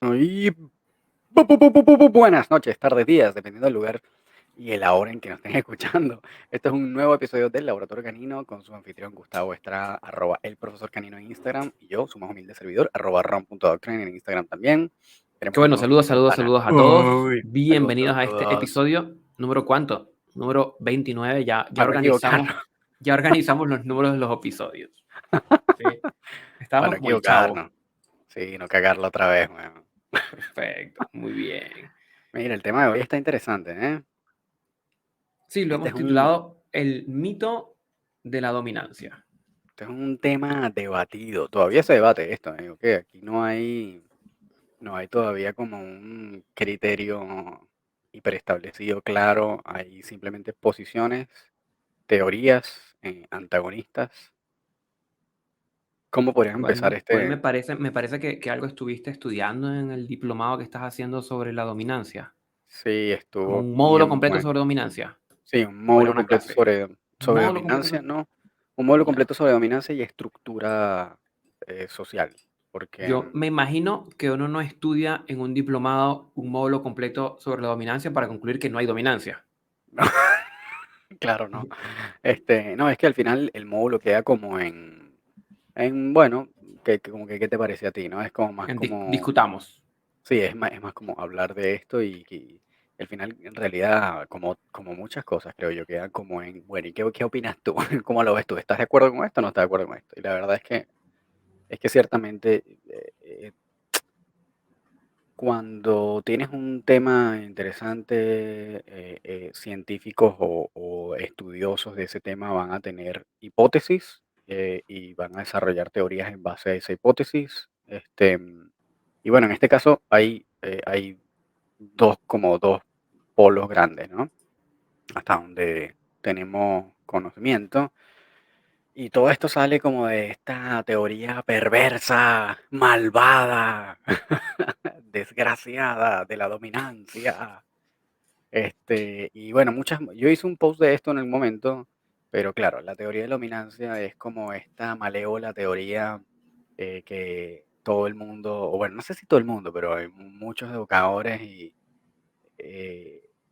Y buenas noches, tardes, días, dependiendo del lugar y la hora en que nos estén escuchando. Este es un nuevo episodio del Laboratorio Canino con su anfitrión Gustavo Estrada, el profesor Canino en Instagram, y yo, su más humilde servidor, @ron.doctrine en Instagram también. Qué Tenemos un bueno, nuevo saludos, saludos, pana. saludos a todos. Uy, saludos, Bienvenidos a este saludos. episodio número ¿cuánto? Número 29. Ya Para no equivocarnos. organizamos los números de los episodios. ¿Sí? Para no Estábamos como el chavo. equivocarnos. Sí, no cagarlo otra vez, weón. Perfecto, muy bien. Mira, el tema de hoy está interesante, ¿eh? Sí, lo Este hemos es un, titulado El mito de la dominancia. este es un tema debatido. Todavía se debate esto, ¿eh? Ok, aquí no hay todavía como un criterio hiperestablecido, claro. Hay simplemente posiciones, teorías, antagonistas. ¿Cómo podrías empezar Bueno, pues este? me parece que algo estuviste estudiando en el diplomado que estás haciendo sobre la dominancia. Sí, Como estuvo un módulo bien completo bueno. sobre dominancia. Sí, un ¿O era módulo una completo clase? sobre Módulo completo dominancia, sobre... ¿no? Un módulo Ya. completo sobre dominancia y estructura social. Porque, Yo me imagino que uno no estudia en un diplomado un módulo completo sobre la dominancia para concluir que no hay dominancia. claro, no. No, es que al final el módulo queda como bueno, como que, ¿qué te parece a ti, no? Es como más como, Discutamos. sí, es más como hablar de esto y al final, en realidad, como muchas cosas, creo yo, quedan como bueno, ¿y qué opinas tú? ¿Cómo lo ves tú? ¿Estás de acuerdo con esto o no estás de acuerdo con esto? Y la verdad es que ciertamente cuando tienes un tema interesante, científicos o estudiosos de ese tema van a tener hipótesis y van a desarrollar teorías en base a esa hipótesis. Y bueno, en este caso hay como dos polos grandes, ¿no? Hasta donde tenemos conocimiento. Y todo esto sale como de esta teoría perversa, malvada, desgraciada de la dominancia. Y bueno, yo hice un post de esto en el momento, pero claro, la teoría de la dominancia es como esta malévola teoría que todo el mundo, o bueno, no sé si todo el mundo, pero hay muchos educadores y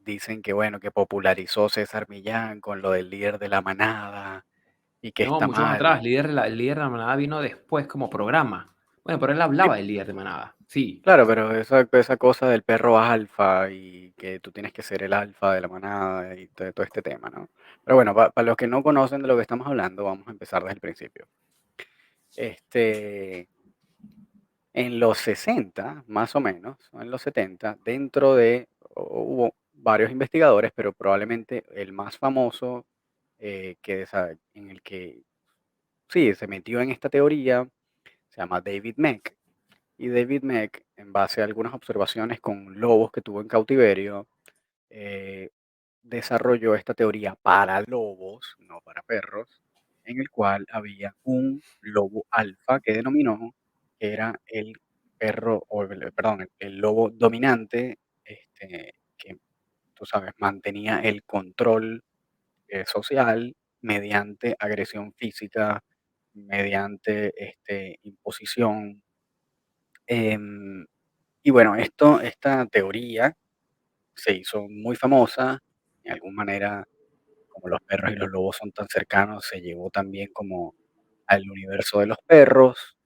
dicen que bueno, que popularizó César Millán con lo del líder de la manada y que No, está mucho más atrás. mal. El líder de la manada vino después como programa. Bueno, pero él Sí, hablaba del líder de manada. Sí. claro, pero esa cosa del perro alfa y que tú tienes que ser el alfa de la manada y todo este tema, ¿no? Pero bueno, para los que no conocen de lo que estamos hablando, vamos a empezar desde el principio. Este, en los 60, más o menos, o en los 70, hubo varios investigadores, pero probablemente el más famoso en el que sí se metió en esta teoría se llama David Meck. Y David Meck, en base a algunas observaciones con lobos que tuvo en cautiverio, eh, desarrolló esta teoría para lobos, no para perros, en el cual había un lobo alfa que denominó que era el perro, perdón, el lobo dominante, que tú sabes, mantenía el control social mediante agresión física, mediante imposición. em, y bueno, esta teoría se hizo muy famosa, de alguna manera, como los perros y los lobos son tan cercanos, se llevó también como al universo de los perros.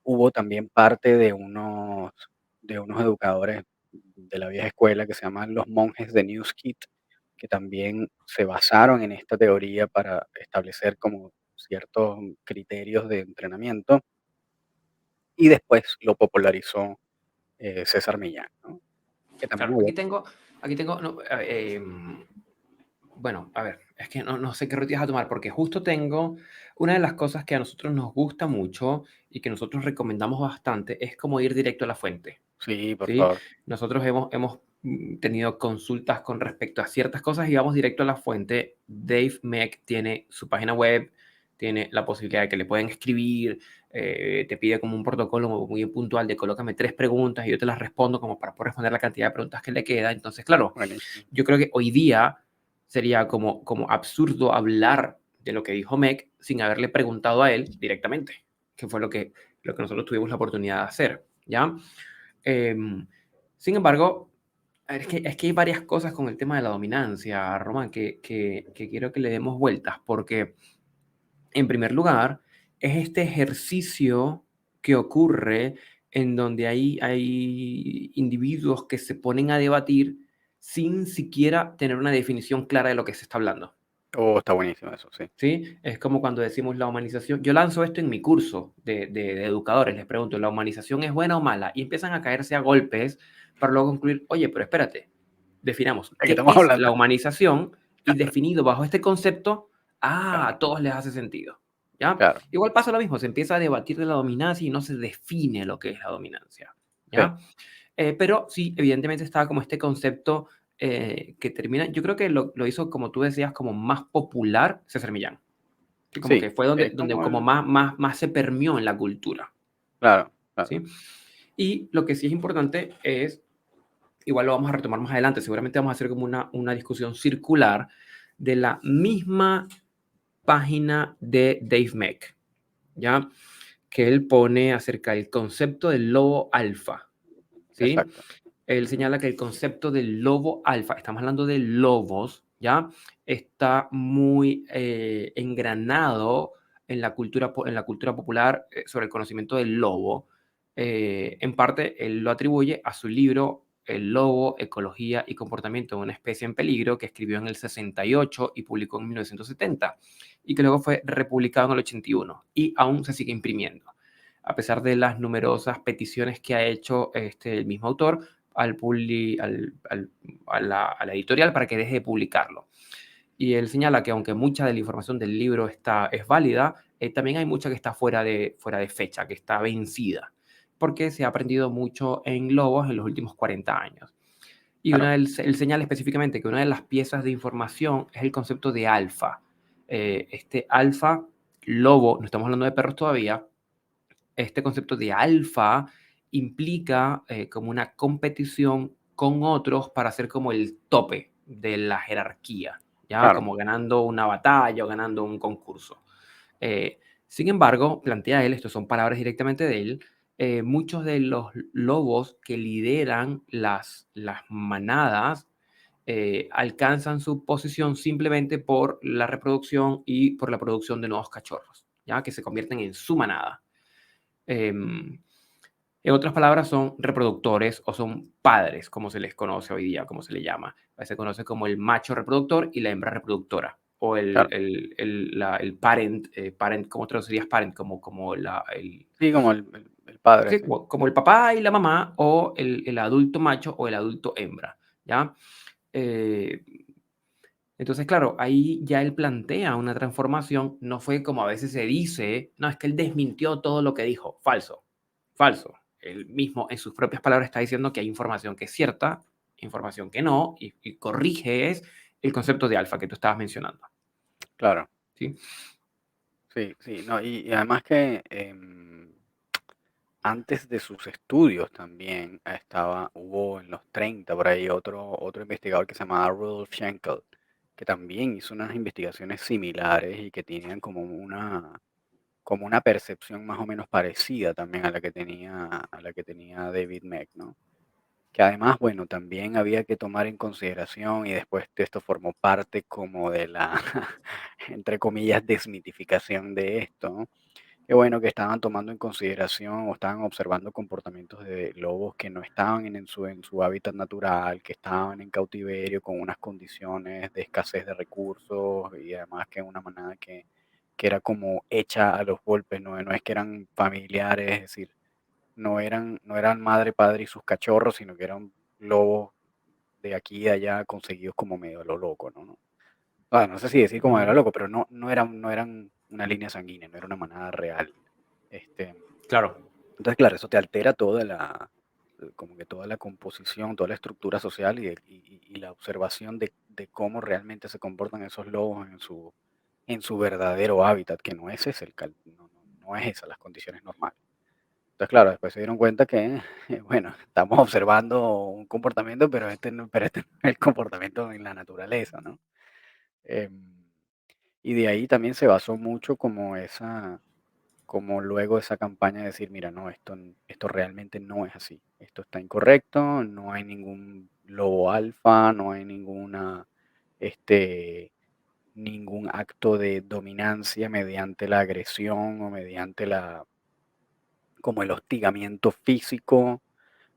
Hubo también parte de unos educadores de la vieja escuela que se llaman los monjes de Newskid, que también se basaron en esta teoría para establecer como ciertos criterios de entrenamiento y después lo popularizó César Millán, ¿no? Que también Claro, había. aquí tengo, no, bueno, a ver, es que no sé qué rutas a tomar, porque justo tengo una de las cosas que a nosotros nos gusta mucho y que nosotros recomendamos bastante es como ir directo a la fuente, Sí, por ¿sí? favor. Nosotros hemos tenido consultas con respecto a ciertas cosas y vamos directo a la fuente. Dave Meck tiene su página web, tiene la posibilidad de que le pueden escribir, te pide como un protocolo muy puntual de colócame 3 preguntas y yo te las respondo como para poder responder la cantidad de preguntas que le queda. Entonces, claro, Buenísimo. yo creo que hoy día sería como absurdo hablar de lo que dijo Meg sin haberle preguntado a él directamente, que fue lo que nosotros tuvimos la oportunidad de hacer, ¿ya? Em, Sin embargo, es que hay varias cosas con el tema de la dominancia, Román, que quiero que le demos vueltas, porque en primer lugar, es este ejercicio que ocurre en donde hay individuos que se ponen a debatir sin siquiera tener una definición clara de lo que se está hablando. Oh, está buenísimo eso, sí. ¿Sí? Es como cuando decimos la humanización. Yo lanzo esto en mi curso de educadores, les pregunto, ¿la humanización es buena o mala? Y empiezan a caerse a golpes para luego concluir, oye, pero espérate, definamos ¿De qué qué estamos es la hablando? humanización y definido bajo este concepto, Claro, a todos les hace sentido. ¿Ya? claro, Igual pasa lo mismo, se empieza a debatir de la dominancia y no se define lo que es la dominancia. sí, ¿Ya? Pero sí, evidentemente estaba como este concepto que termina, yo creo que lo hizo, como tú decías, como más popular César Millán. Sí, como sí, que fue es donde como como el, más se permeó en la cultura, claro, claro, ¿sí? Y lo que sí es importante es, igual lo vamos a retomar más adelante, seguramente vamos a hacer como una discusión circular de la misma página de Dave Meck, ¿ya? Que él pone acerca del concepto del lobo alfa, ¿sí? exacto, Él señala que el concepto del lobo alfa, estamos hablando de lobos, ¿ya? Está muy engranado en la cultura popular sobre el conocimiento del lobo. En parte, él lo atribuye a su libro El lobo, ecología y comportamiento de una especie en peligro, que escribió en el 68 y publicó en 1970, y que luego fue republicado en el 81 y aún se sigue imprimiendo. A pesar de las numerosas peticiones que ha hecho el mismo autor, al, a la editorial para que deje de publicarlo. Y él señala que aunque mucha de la información del libro es válida, también hay mucha que está fuera de fecha, que está vencida, porque se ha aprendido mucho en lobos en los últimos 40 años. Y claro, él señala específicamente que una de las piezas de información es el concepto de alfa. Este alfa, lobo, no estamos hablando de perros todavía, este concepto de alfa implica como una competición con otros para ser como el tope de la jerarquía, ¿ya? claro, Como ganando una batalla o ganando un concurso. Sin embargo, plantea él, esto son palabras directamente de él, muchos de los lobos que lideran las manadas alcanzan su posición simplemente por la reproducción y por la producción de nuevos cachorros, ¿ya? Que se convierten en su manada. Em, en otras palabras, son reproductores o son padres, como se les conoce hoy día, como se le llama. Se conoce como el macho reproductor y la hembra reproductora. O claro. el parent, ¿cómo traducirías parent? Sí, como el padre, Sí, sí, como el papá y la mamá, o el adulto macho o el adulto hembra, ¿ya? Eh, entonces, claro, ahí ya él plantea una transformación, no fue como a veces se dice, no, es que él desmintió todo lo que dijo, falso, falso. Él mismo en sus propias palabras está diciendo que hay información que es cierta, información que no, y corrige es el concepto de alfa que tú estabas mencionando, claro, ¿sí? sí, sí, no, y además que antes de sus estudios también hubo en los 30 por ahí otro investigador que se llamaba Rudolf Schenkel, que también hizo unas investigaciones similares y que tenían como una percepción más o menos parecida también a la que tenía David Meck, ¿no? Que además, bueno, también había que tomar en consideración y después de esto formó parte como de la, entre comillas, desmitificación de esto, ¿no? Qué bueno que estaban tomando en consideración o estaban observando comportamientos de lobos que no estaban en su hábitat natural, que estaban en cautiverio con unas condiciones de escasez de recursos y además que una manada que era como hecha a los golpes, no es que eran familiares, es decir, no eran madre, padre y sus cachorros, sino que eran lobos de aquí y de allá conseguidos como medio a lo loco, ¿no? No sé si decir como a lo Mm, loco, pero no eran una línea sanguínea, no era una manada real. Este, claro. entonces, claro, eso te altera como que toda la composición, toda la estructura social y la observación de cómo realmente se comportan esos lobos en su verdadero hábitat, que no es ese no es esa las condiciones normales. Entonces, claro, después se dieron cuenta que, bueno, estamos observando un comportamiento, pero este no es el comportamiento en la naturaleza, ¿no? Em, y de ahí también se basó mucho como como luego esa campaña de decir, mira, no, esto realmente no es así, esto está incorrecto, no hay ningún lobo alfa, no hay este, ningún acto de dominancia mediante la agresión o mediante como el hostigamiento físico,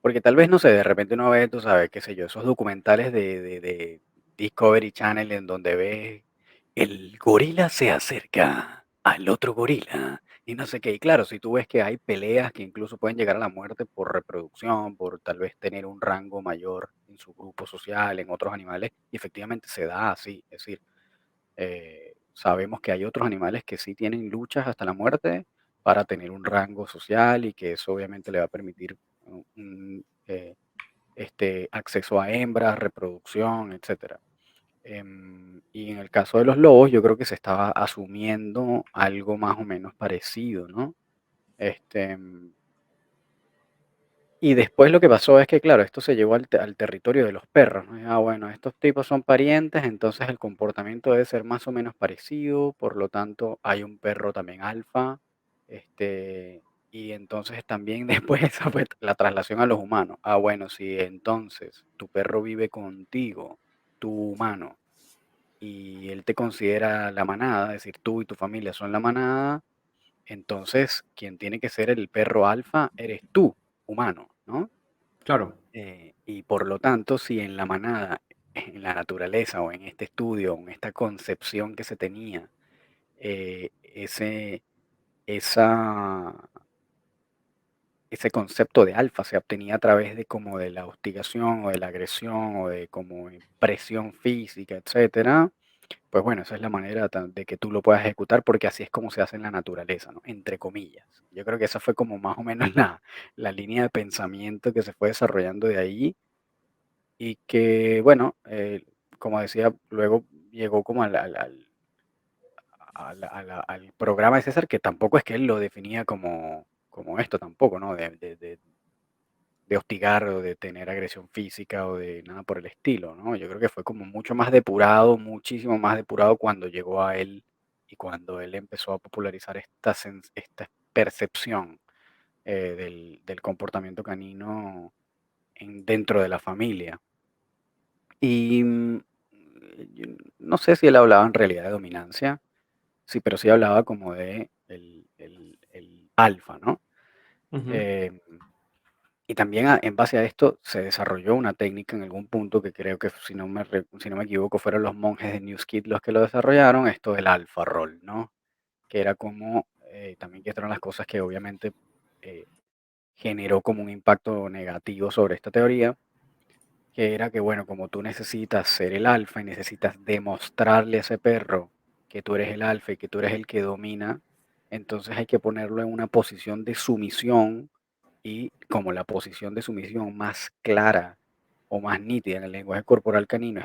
porque tal vez, no sé, de repente uno ve, tú sabes, qué sé yo, esos documentales de Discovery Channel en donde ves el gorila se acerca al otro gorila y no sé qué. Y claro, si tú ves que hay peleas que incluso pueden llegar a la muerte por reproducción, por tal vez tener un rango mayor en su grupo social, en otros animales, y efectivamente se da así. Es decir, sabemos que hay otros animales que sí tienen luchas hasta la muerte para tener un rango social y que eso obviamente le va a permitir acceso a hembras, reproducción, etcétera. Y en el caso de los lobos, yo creo que se estaba asumiendo algo más o menos parecido, ¿no? Este, y después lo que pasó es que, claro, esto se llevó al territorio de los perros, ¿no? Y, bueno, estos tipos son parientes, entonces el comportamiento debe ser más o menos parecido, por lo tanto hay un perro también alfa, y entonces también después esa fue la traslación a los humanos. Bueno, si entonces tu perro vive contigo, tu humano, y él te considera la manada, es decir, tú y tu familia son la manada, entonces quien tiene que ser el perro alfa eres tú, humano, ¿no? Claro, Y por lo tanto, si en la manada, en la naturaleza o en este estudio, en esta concepción que se tenía, ese, esa, ese concepto de alfa se obtenía a través de como de la hostigación o de la agresión o de como presión física, etcétera, pues bueno, esa es la manera de que tú lo puedas ejecutar porque así es como se hace en la naturaleza, ¿no? Entre comillas. Yo creo que esa fue como más o menos la línea de pensamiento que se fue desarrollando de ahí y que, bueno, como decía, luego llegó como al programa de César, que tampoco es que él lo definía como esto tampoco, ¿no? De hostigar o de tener agresión física o de nada por el estilo, ¿no? Yo creo que fue como mucho más depurado, muchísimo más depurado cuando llegó a él y cuando él empezó a popularizar esta percepción del comportamiento canino dentro de la familia. Y yo no sé si él hablaba en realidad de dominancia, sí, pero sí hablaba como de el alfa, ¿no? ujú, Em, y también en base a esto se desarrolló una técnica en algún punto que creo que, si no me equivoco, fueron los monjes de New Skid los que lo desarrollaron, esto del alfa roll, ¿no? Que era como, también que eran las cosas que obviamente eh, generó como un impacto negativo sobre esta teoría, que era que, bueno, como tú necesitas ser el alfa y necesitas demostrarle a ese perro que tú eres el alfa y que tú eres el que domina, entonces hay que ponerlo en una posición de sumisión y como la posición de sumisión más clara o más nítida en el lenguaje corporal canino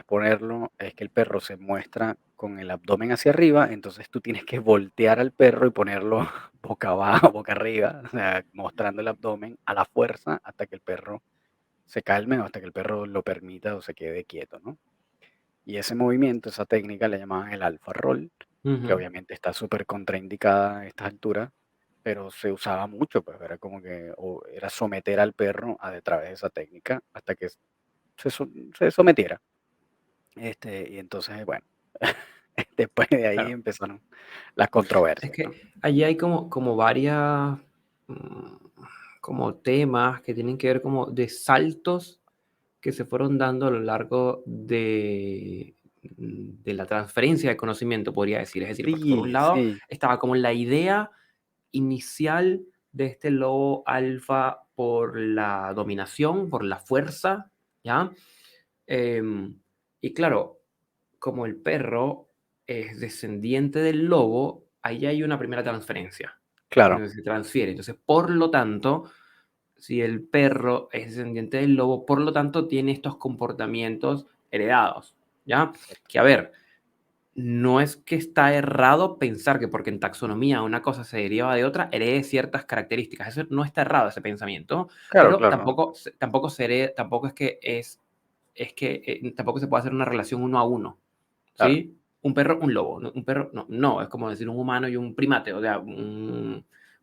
es que el perro se muestra con el abdomen hacia arriba, entonces tú tienes que voltear al perro y ponerlo boca abajo, boca arriba, o sea, mostrando el abdomen a la fuerza hasta que el perro se calme o hasta que el perro lo permita o se quede quieto, ¿no? Y ese movimiento, esa técnica le llamaban el alfa roll, que ujú. obviamente está súper contraindicada a estas alturas, pero se usaba mucho, pues era como que era someter al perro a través de esa técnica hasta que se sometiera. Y entonces, bueno, después de ahí Claro. empezaron las Es controversias, ¿no? que allí hay como varias, mm, como temas que tienen que ver como de saltos que se fueron dando a lo largo de la transferencia de conocimiento, podría decir. Es decir, porque por un Sí, lado sí, estaba como la idea inicial de este lobo alfa por la dominación, por la fuerza, ¿ya? Em, y claro, como el perro es descendiente del lobo, ahí hay una primera transferencia, claro, donde se transfiere. Entonces, por lo tanto, si el perro es descendiente del lobo, por lo tanto, tiene estos comportamientos heredados, ¿ya? exacto. Que a ver, no es que está errado pensar que porque en taxonomía una cosa se deriva de otra, herede ciertas características. Eso no está errado ese pensamiento, Claro, pero claro, tampoco es que tampoco se puede hacer una relación uno a uno, claro. ¿sí? Un perro, un lobo, un perro, no, no, es como decir un humano y un primate, o sea,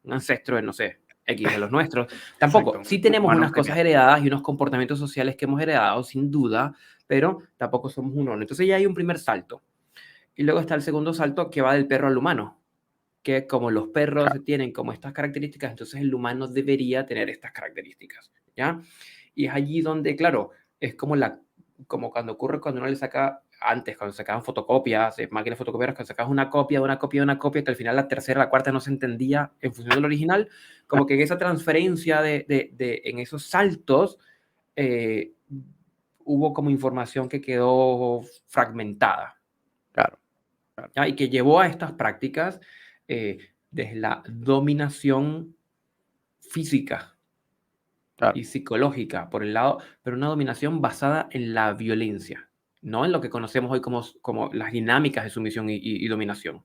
un ancestro de, no sé, X de los nuestros. Exacto, Tampoco, sí un tenemos humano unas cosas semiótico. heredadas y unos comportamientos sociales que hemos heredado, sin duda, pero tampoco somos un mono. Entonces ya hay un primer salto. Y luego está el segundo salto que va del perro al humano, que como los perros Claro, tienen como estas características, entonces el humano debería tener estas características, ¿ya? Y es allí donde, claro, es como como cuando ocurre cuando uno le saca, antes, cuando sacaban fotocopias, máquinas fotocopiadoras, cuando sacabas una copia de una copia de una copia, que al final la tercera, la cuarta no se entendía en función del original, como que en esa transferencia en esos saltos, eh, hubo como información que quedó fragmentada, claro, claro, ¿ya? Y que llevó a estas prácticas, desde la dominación física claro, y psicológica por el lado, pero una dominación basada en la violencia, no en lo que conocemos hoy como las dinámicas de sumisión y dominación,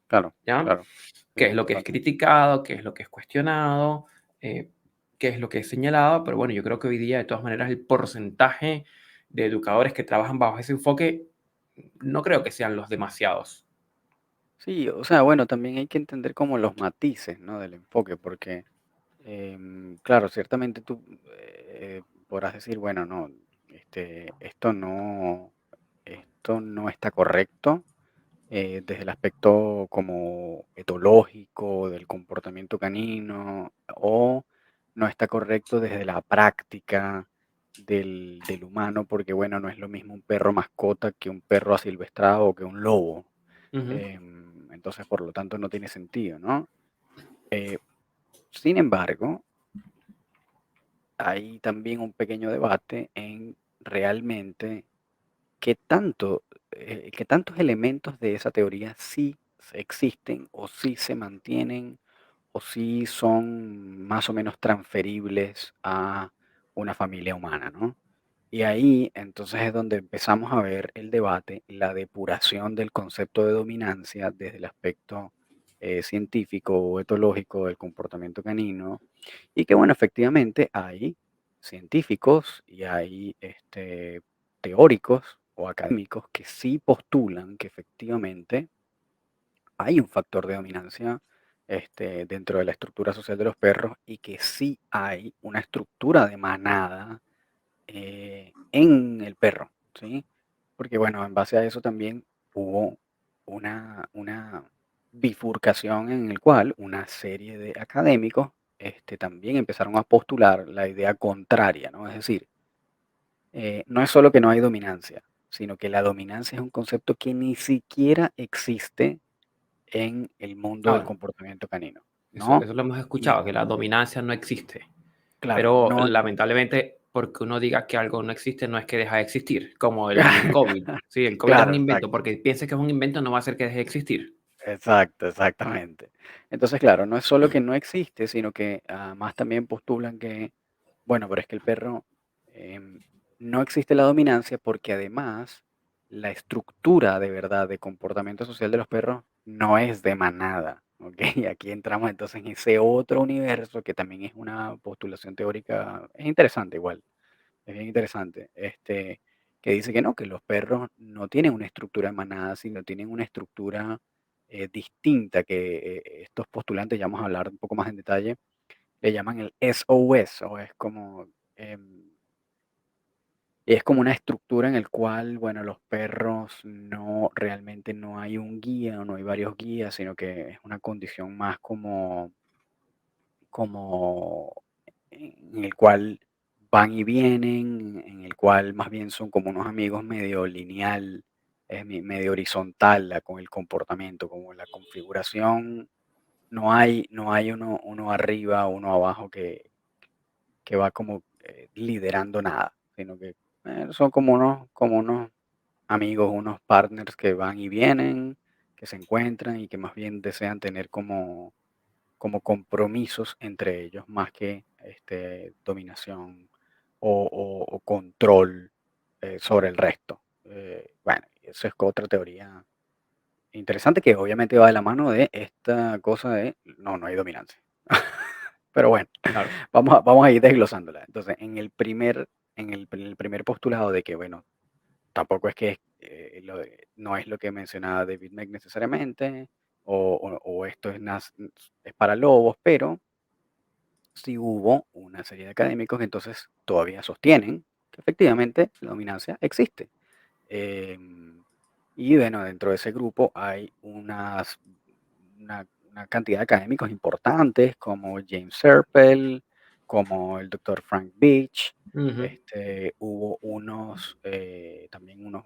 claro, ¿ya? claro. ¿Qué Sí, es lo que es totalmente. criticado? ¿Qué es lo que es cuestionado? eh, ¿Qué es lo que es señalado? Pero bueno, yo creo que hoy día, de todas maneras, el porcentaje de educadores que trabajan bajo ese enfoque no creo que sean los demasiados. Sí, o sea, bueno, también hay que entender como los matices, ¿no? Del enfoque, porque, claro, ciertamente tú podrás decir, bueno, no, esto no está correcto desde el aspecto como etológico del comportamiento canino, o no está correcto desde la práctica del humano, porque, bueno, no es lo mismo un perro mascota que un perro asilvestrado o que un lobo. Ujú. Entonces, por lo tanto, no tiene sentido, ¿no? Eh, Sin embargo, hay también un pequeño debate en realmente qué tantos elementos de esa teoría sí existen o sí se mantienen o sí son más o menos transferibles a una familia humana, ¿no? Y ahí entonces es donde empezamos a ver el debate, la depuración del concepto de dominancia desde el aspecto científico o etológico del comportamiento canino. Y que bueno, efectivamente hay científicos y hay teóricos o académicos que sí postulan que efectivamente hay un factor de dominancia dentro de la estructura social de los perros y que sí hay una estructura de manada en el perro, ¿sí? Porque bueno, en base a eso también hubo una bifurcación en el cual una serie de académicos también empezaron a postular la idea contraria, ¿no? Es decir, no es solo que no hay dominancia, sino que la dominancia es un concepto que ni siquiera existe en el mundo del Ahora, comportamiento canino, ¿no? eso lo hemos Y escuchado, que la dominancia no existe. claro, Pero no, lamentablemente, porque uno diga que algo no existe, no es que deja de existir, como el COVID. Sí, el COVID es claro, un invento, exacto. porque piense que es un invento no va a hacer que deje de existir. Exacto, exactamente. Entonces, claro, no es solo que no existe, sino que además también postulan que, bueno, pero es que el perro em, no existe la dominancia porque además la estructura de verdad de comportamiento social de los perros no es de manada, ¿ok? Y aquí entramos entonces en ese otro universo que también es una postulación teórica, es interesante igual. Es bien interesante, que dice que no, que los perros no tienen una estructura de manada, sino tienen una estructura distinta que estos postulantes, ya vamos a hablar un poco más en detalle, le llaman el SOS, o es como, es como una estructura en el cual, bueno, los perros no, realmente no hay un guía o no hay varios guías, sino que es una condición más como en el cual van y vienen, en el cual más bien son como unos amigos medio lineal, medio horizontal con el comportamiento, como la configuración, no hay uno arriba, uno abajo que va como liderando nada, sino que son como unos amigos, unos partners que van y vienen, que se encuentran y que más bien desean tener como compromisos entre ellos, más que dominación o control sobre el resto. Bueno, eso es otra teoría interesante que obviamente va de la mano de esta cosa de no hay dominancia. Pero bueno, Claro, vamos a ir desglosándola. Entonces, en el primer postulado de que, bueno, tampoco es que no es lo que mencionaba David Meck necesariamente, o esto es para lobos, pero sí hubo una serie de académicos que entonces todavía sostienen que efectivamente la dominancia existe. Em, y bueno, dentro de ese grupo hay una cantidad de académicos importantes como James Serpell, como el doctor Frank Beach. Ujú. Hubo también unos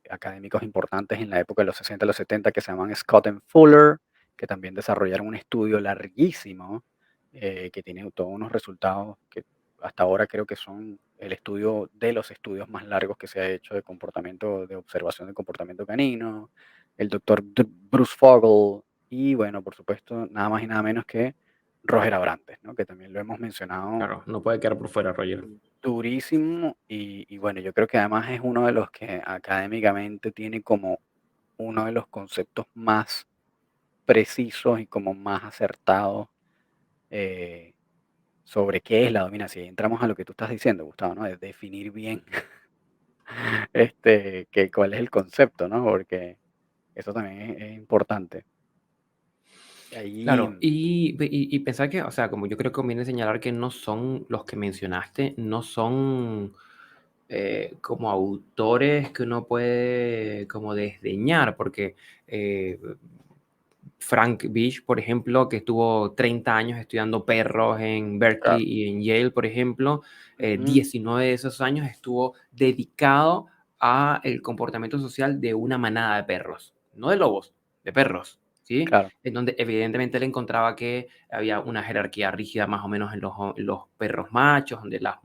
académicos importantes en la época de los 60 y los 70 que se llaman Scott and Fuller, que también desarrollaron un estudio larguísimo que tiene todos unos resultados que hasta ahora creo que son el estudio de los estudios más largos que se ha hecho de comportamiento, de observación de comportamiento canino, el doctor Bruce Fogel y bueno, por supuesto, nada más y nada menos que Roger Abrantes, ¿no? Que también lo hemos mencionado Claro, no puede quedar por fuera, Roger. durísimo y bueno, yo creo que además es uno de los que académicamente tiene como uno de los conceptos más precisos y como más acertados eh, sobre qué es la dominancia. Y entramos a lo que tú estás diciendo, Gustavo, ¿no? De definir bien cuál es el concepto, ¿no? Porque eso también es importante. Ahí, Claro, y pensar que, o sea, como yo creo que conviene señalar que no son los que mencionaste, no son como autores que uno puede como desdeñar, porque eh, Frank Beach, por ejemplo, que estuvo 30 años estudiando perros en Berkeley claro. y en Yale, por ejemplo, Ujú, 19 de esos años estuvo dedicado a el comportamiento social de una manada de perros, no de lobos, de perros, ¿sí? claro, En donde evidentemente él encontraba que había una jerarquía rígida más o menos en los perros machos, donde las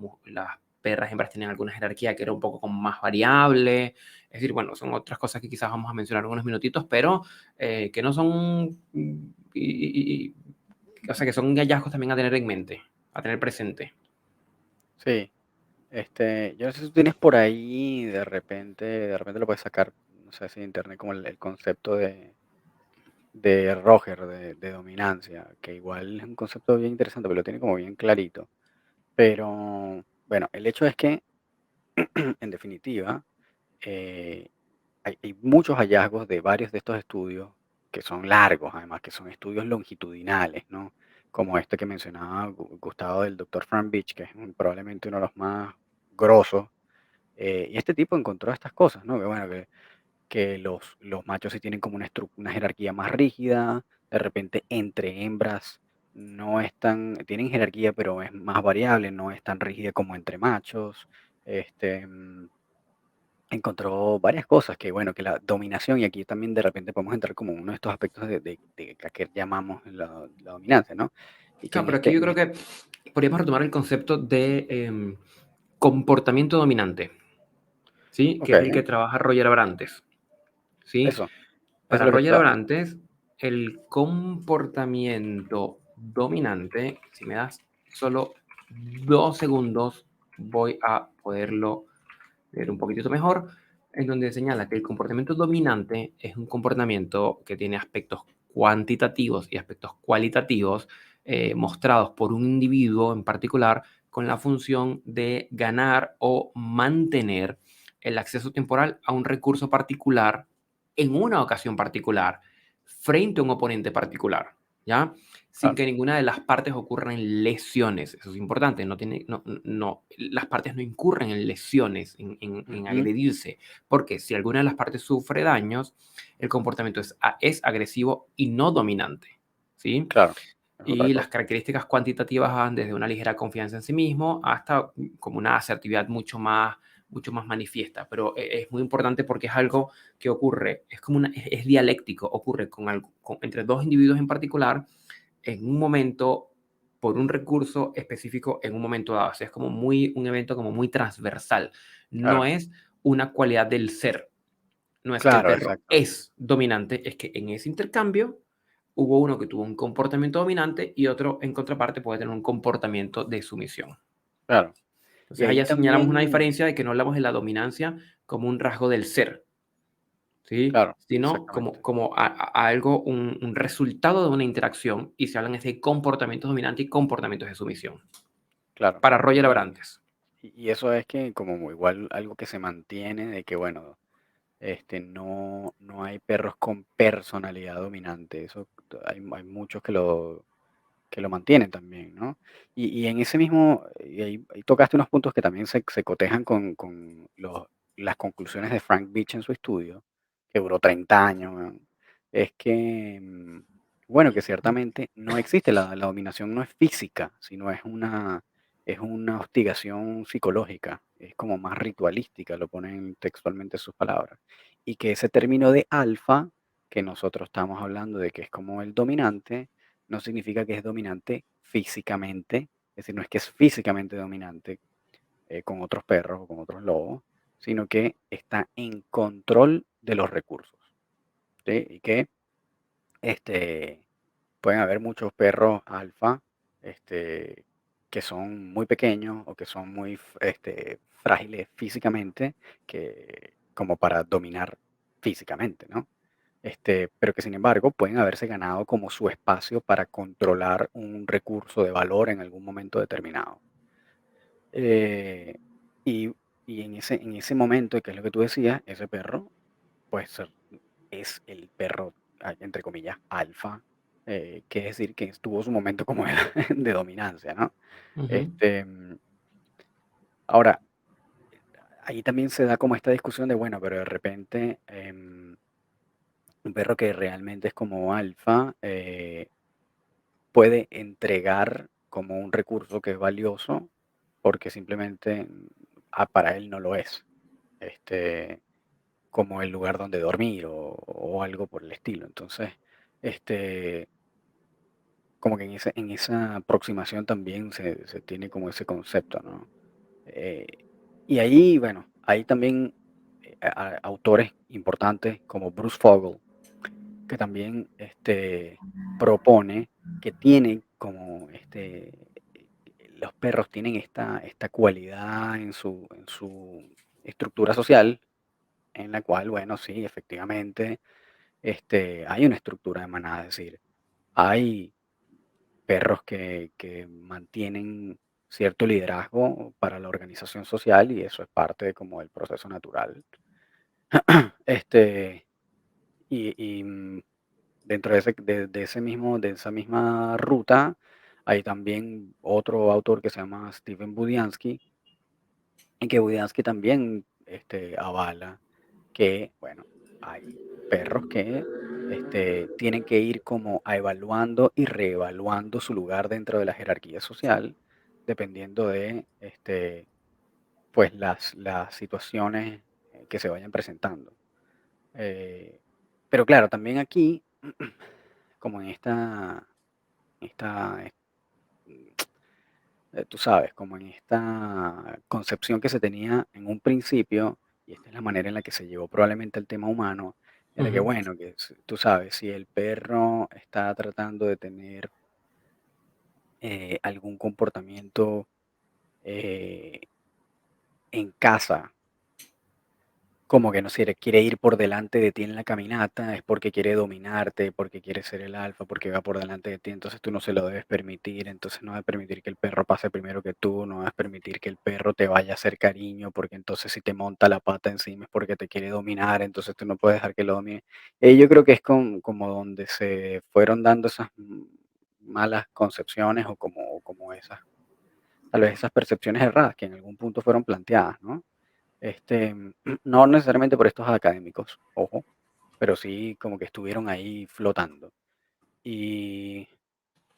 perras hembras tenían alguna jerarquía que era un poco como más variable. Es decir, bueno, son otras cosas que quizás vamos a mencionar en unos minutitos, pero que no son, o sea, que son hallazgos también a tener en mente, a tener presente. sí. Yo no sé si tú tienes por ahí, de repente lo puedes sacar, no sé si en internet, como el concepto de Roger, de dominancia, que igual es un concepto bien interesante, pero lo tiene como bien clarito. Pero bueno, el hecho es que, en definitiva, eh, hay muchos hallazgos de varios de estos estudios que son largos, además, que son estudios longitudinales, ¿no? Como este que mencionaba Gustavo del doctor Frank Beach, que es probablemente uno de los más grosos. Y este tipo encontró estas cosas, ¿no? Que bueno, que los machos sí tienen como una jerarquía más rígida, de repente entre hembras no es tienen jerarquía, pero es más variable, no es tan rígida como entre machos. Este, mm, Encontró varias cosas que, bueno, que la dominación, y aquí también de repente podemos entrar como uno de estos aspectos de que llamamos la dominancia, ¿no? Y que Claro, pero aquí yo creo que podríamos retomar el concepto de comportamiento dominante, ¿sí? ok, Que es el que trabaja Roger Abrantes, ¿sí? eso es Para lo que Roger estaba. Abrantes, el comportamiento dominante, si me das solo 2 segundos, voy a poderlo leer un poquitito mejor, en donde señala que el comportamiento dominante es un comportamiento que tiene aspectos cuantitativos y aspectos cualitativos mostrados por un individuo en particular con la función de ganar o mantener el acceso temporal a un recurso particular en una ocasión particular frente a un oponente particular, ¿ya? Sin Claro, que ninguna de las partes ocurran lesiones. Eso es importante. Las partes no incurren en lesiones, en ujú, agredirse, porque si alguna de las partes sufre daños, el comportamiento es agresivo y no dominante, ¿sí? claro, es otra Y las cosa. características cuantitativas van desde una ligera confianza en sí mismo hasta como una asertividad mucho más manifiesta. Pero es muy importante porque es algo que ocurre, es dialéctico, ocurre entre dos individuos en particular en un momento por un recurso específico en un momento dado. O sea, es como un evento como muy transversal. No Claro, es una cualidad del ser. No es que el claro, perro exacto. es dominante, es que en ese intercambio hubo uno que tuvo un comportamiento dominante y otro en contraparte puede tener un comportamiento de sumisión. Claro. Y Entonces ahí allá señalamos una también, diferencia de que no hablamos de la dominancia como un rasgo del ser, ¿sí? claro, Sino exactamente. como a algo, un resultado de una interacción y se hablan es de comportamientos dominantes y comportamientos de sumisión. Claro. Para Roger Y, Abrantes. y eso es que como igual algo que se mantiene de que, bueno, no hay perros con personalidad dominante. Eso hay muchos que lo mantienen también, ¿no? Y en ese mismo, y ahí tocaste unos puntos que también se cotejan con las conclusiones de Frank Beach en su estudio, que duró 30 años, weón. Es que, bueno, que ciertamente no existe, la dominación no es física, sino es una hostigación psicológica, es como más ritualística, lo ponen textualmente en sus palabras. Y que ese término de alfa, que nosotros estamos hablando de que es como el dominante, no significa que es dominante físicamente, es decir, no es que es físicamente dominante con otros perros o con otros lobos, sino que está en control de los recursos, ¿sí? Y que este, pueden haber muchos perros alfa este, que son muy pequeños o que son muy frágiles físicamente, como para dominar físicamente, ¿no? Pero que sin embargo pueden haberse ganado como su espacio para controlar un recurso de valor en algún momento determinado. Eh, y, y en ese momento, que es lo que tú decías, ese perro, pues es el perro, entre comillas, alfa, que es decir, que tuvo su momento como de, de dominancia, ¿no? Ujú, Este, ahora, ahí también se da como esta discusión de, bueno, pero de repente un perro que realmente es como alfa, puede entregar como un recurso que es valioso porque simplemente para él no lo es, este, como el lugar donde dormir o algo por el estilo. Entonces, este, como que en esa aproximación también se tiene como ese concepto, ¿no? Eh, y ahí, bueno, hay también autores importantes como Bruce Fogel, que también propone que tienen como los perros tienen esta cualidad en su estructura social, en la cual, bueno, sí, efectivamente, hay una estructura de manada, es decir, hay perros que mantienen cierto liderazgo para la organización social y eso es parte de como del proceso natural. Este, y dentro de esa misma ruta, hay también otro autor que se llama Steven Budiansky, y que Budiansky también avala que, bueno, hay perros que tienen que ir como a evaluando y reevaluando su lugar dentro de la jerarquía social, dependiendo de pues las situaciones que se vayan presentando. Eh, pero claro, también aquí, como en esta, tú sabes, como en esta concepción que se tenía en un principio, y esta es la manera en la que se llevó probablemente el tema humano, era que, ujú, bueno, que tú sabes, si el perro está tratando de tener algún comportamiento eh, en casa, como que no sé, quiere ir por delante de ti en la caminata, es porque quiere dominarte, porque quiere ser el alfa, porque va por delante de ti, entonces tú no se lo debes permitir, entonces no debes permitir que el perro pase primero que tú, no debes permitir que el perro te vaya a hacer cariño, porque entonces si te monta la pata encima es porque te quiere dominar, entonces tú no puedes dejar que lo domine. Yo creo que es como donde se fueron dando esas malas concepciones o como esas, tal vez esas percepciones erradas que en algún punto fueron planteadas, ¿no? Este, no necesariamente por estos académicos, ojo, pero sí como que estuvieron ahí flotando. Y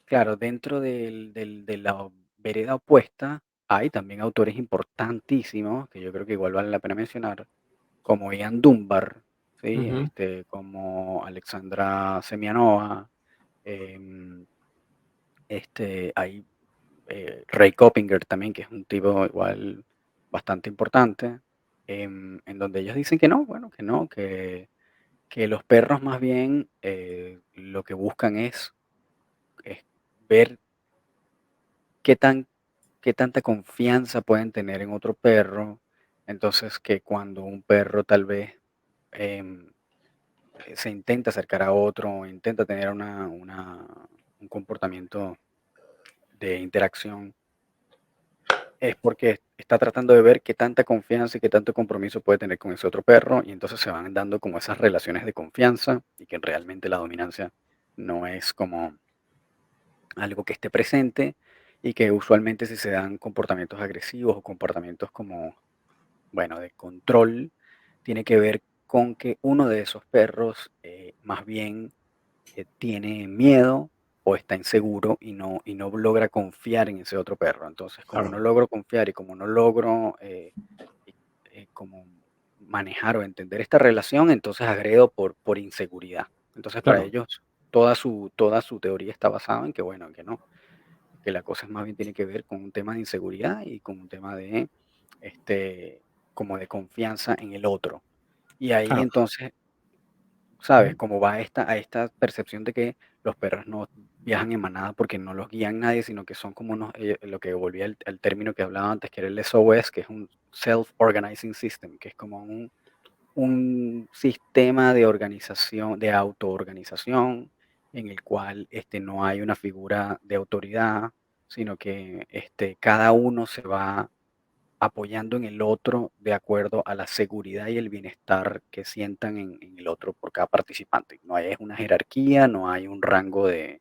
claro, dentro de la vereda opuesta hay también autores importantísimos que yo creo que igual vale la pena mencionar, como Ian Dunbar, ¿sí? ujú, Como Alexandra Semianova, em, hay Ray Coppinger también, que es un tipo igual bastante importante, en donde ellos dicen que no, bueno, que no, que los perros más bien lo que buscan es ver qué tan, qué tanta confianza pueden tener en otro perro. Entonces, que cuando un perro tal vez em, se intenta acercar a otro, o intenta tener un comportamiento de interacción, es porque está está tratando de ver qué tanta confianza y qué tanto compromiso puede tener con ese otro perro, y entonces se van dando como esas relaciones de confianza y que realmente la dominancia no es como algo que esté presente y que usualmente si se dan comportamientos agresivos o comportamientos como, bueno, de control, tiene que ver con que uno de esos perros más bien tiene miedo o está inseguro y no logra confiar en ese otro perro. Entonces, como no Claro, logro confiar y como no logro y- como manejar o entender esta relación, entonces agredo por inseguridad. Entonces, para claro. ellos, toda su teoría está basada en que, bueno, que no, que la cosa es más bien tiene que ver con un tema de inseguridad y con un tema de, este, como de confianza en el otro. Y ahí Claro. entonces ¿sabes? Ujú. Como va a esta percepción de que los perros no viajan en manada porque no los guían nadie, sino que son como unos, lo que volvía al término que hablaba antes, que era el SOS, que es un Self-Organizing System, que es como un sistema de organización, de autoorganización, en el cual no hay una figura de autoridad, sino que cada uno se va apoyando en el otro de acuerdo a la seguridad y el bienestar que sientan en el otro por cada participante. No hay una jerarquía, no hay un rango de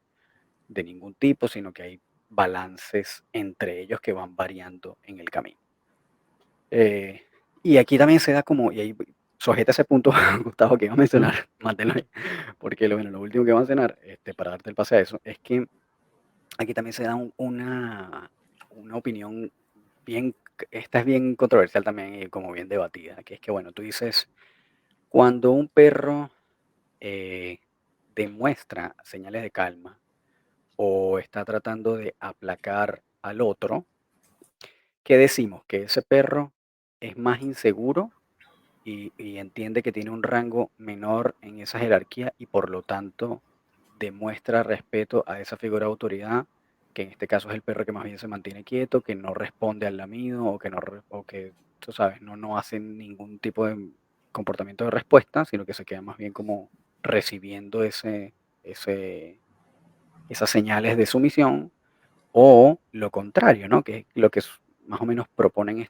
ningún tipo, sino que hay balances entre ellos que van variando en el camino. Eh, y aquí también se da como, y ahí sujeta ese punto, Gustavo, que iba a mencionar, Ujú. manténlo ahí, porque bueno, lo último que iba a mencionar, para darte el pase a eso, es que aquí también se da una opinión bien, esta es bien controversial también y como bien debatida, que es que, bueno, tú dices, cuando un perro eh, demuestra señales de calma o está tratando de aplacar al otro, ¿qué decimos? Que ese perro es más inseguro y entiende que tiene un rango menor en esa jerarquía y por lo tanto demuestra respeto a esa figura de autoridad, que en este caso es el perro que más bien se mantiene quieto, que no responde al lamido o que no o que, tú sabes, no hace ningún tipo de comportamiento de respuesta, sino que se queda más bien como recibiendo ese, esas señales de sumisión o lo contrario, ¿no? Que es lo que más o menos proponen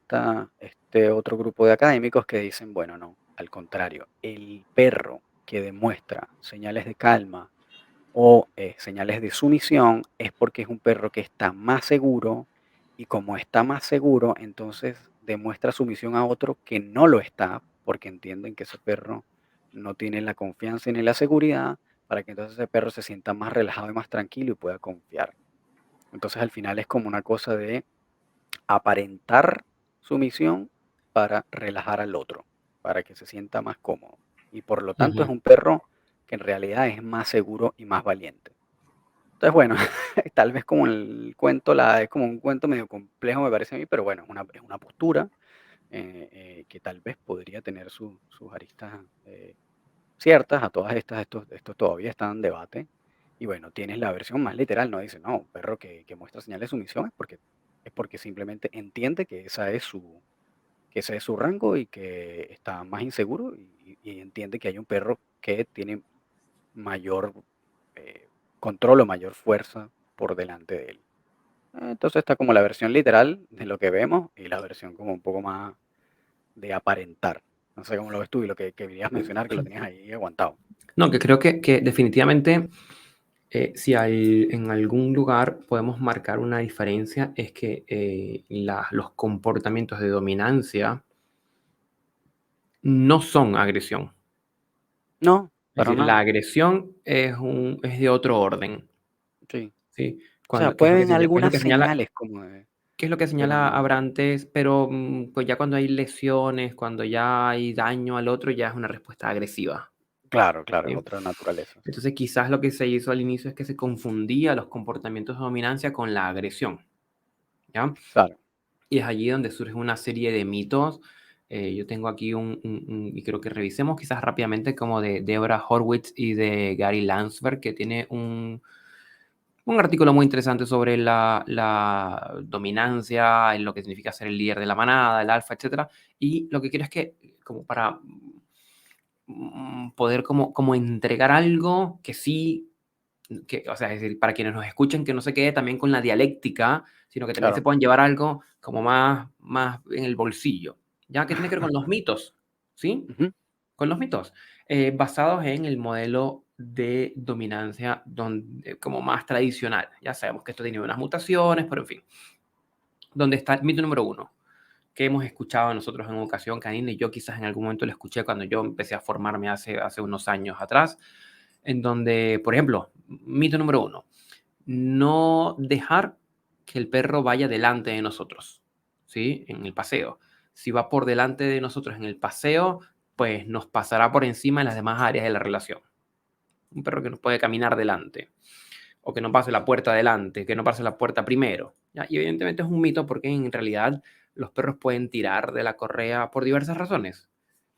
este otro grupo de académicos que dicen, bueno, no, al contrario, el perro que demuestra señales de calma o señales de sumisión es porque es un perro que está más seguro y como está más seguro, entonces demuestra sumisión a otro que no lo está porque entienden que ese perro no tiene la confianza ni la seguridad para que entonces ese perro se sienta más relajado y más tranquilo y pueda confiar. Entonces al final es como una cosa de aparentar sumisión para relajar al otro, para que se sienta más cómodo. Y por lo tanto es Ujú. un perro que en realidad es más seguro y más valiente. Entonces, bueno, tal vez como el cuento, es como un cuento medio complejo me parece a mí, pero bueno, es una postura que tal vez podría tener sus aristas ciertas, a todas estas, esto todavía está en debate. Y bueno, tienes la versión más literal, no dice, no, un perro que muestra señales de sumisión es porque simplemente entiende que ese es su rango y que está más inseguro y entiende que hay un perro que tiene mayor eh, control o mayor fuerza por delante de él. Entonces está como la versión literal de lo que vemos y la versión como un poco más de aparentar. No sé cómo lo ves tú y lo que querías mencionar, que lo tenías ahí aguantado. No, que creo que definitivamente, si en algún lugar podemos marcar una diferencia, es que los comportamientos de dominancia no son agresión. No, Es para decir, la nada. agresión es de otro orden, Sí. ¿sí? O sea, ¿Qué es lo que, pueden qué es lo algunas que señala? señales como de ¿Qué es lo que pero señala no Abrantes? Pero pues ya cuando hay lesiones, cuando ya hay daño al otro, ya es una respuesta agresiva, claro, claro, es ¿sí? otra naturaleza, sí. Entonces quizás lo que se hizo al inicio es que se confundía los comportamientos de dominancia con la agresión, ¿ya? Claro, Y es allí donde surge una serie de mitos. Yo tengo aquí y creo que revisemos quizás rápidamente como de Deborah Horwitz y de Gary Landsberg, que tiene un artículo muy interesante sobre la dominancia, en lo que significa ser el líder de la manada, el alfa, etcétera. Y lo que quiero es que, como para poder como entregar algo que sí, o sea, es decir, para quienes nos escuchen, que no se quede también con la dialéctica, sino que también se claro. puedan llevar algo como más más en el bolsillo, ya que tiene que ver con los mitos, ¿sí? Ujú. Con los mitos, basados en el modelo de dominancia como más tradicional. Ya sabemos que esto tiene unas mutaciones, pero en fin. ¿Dónde está el mito número uno? Que hemos escuchado nosotros en Educación Canina, y yo quizás en algún momento lo escuché cuando yo empecé a formarme hace unos años atrás, en donde, por ejemplo, mito número uno, no dejar que el perro vaya delante de nosotros, ¿sí? En el paseo. Si va por delante de nosotros en el paseo, pues nos pasará por encima en las demás áreas de la relación. Un perro que nos puede caminar delante, o que no pase la puerta delante, que no pase la puerta primero. ¿Ya? Y evidentemente es un mito porque en realidad los perros pueden tirar de la correa por diversas razones.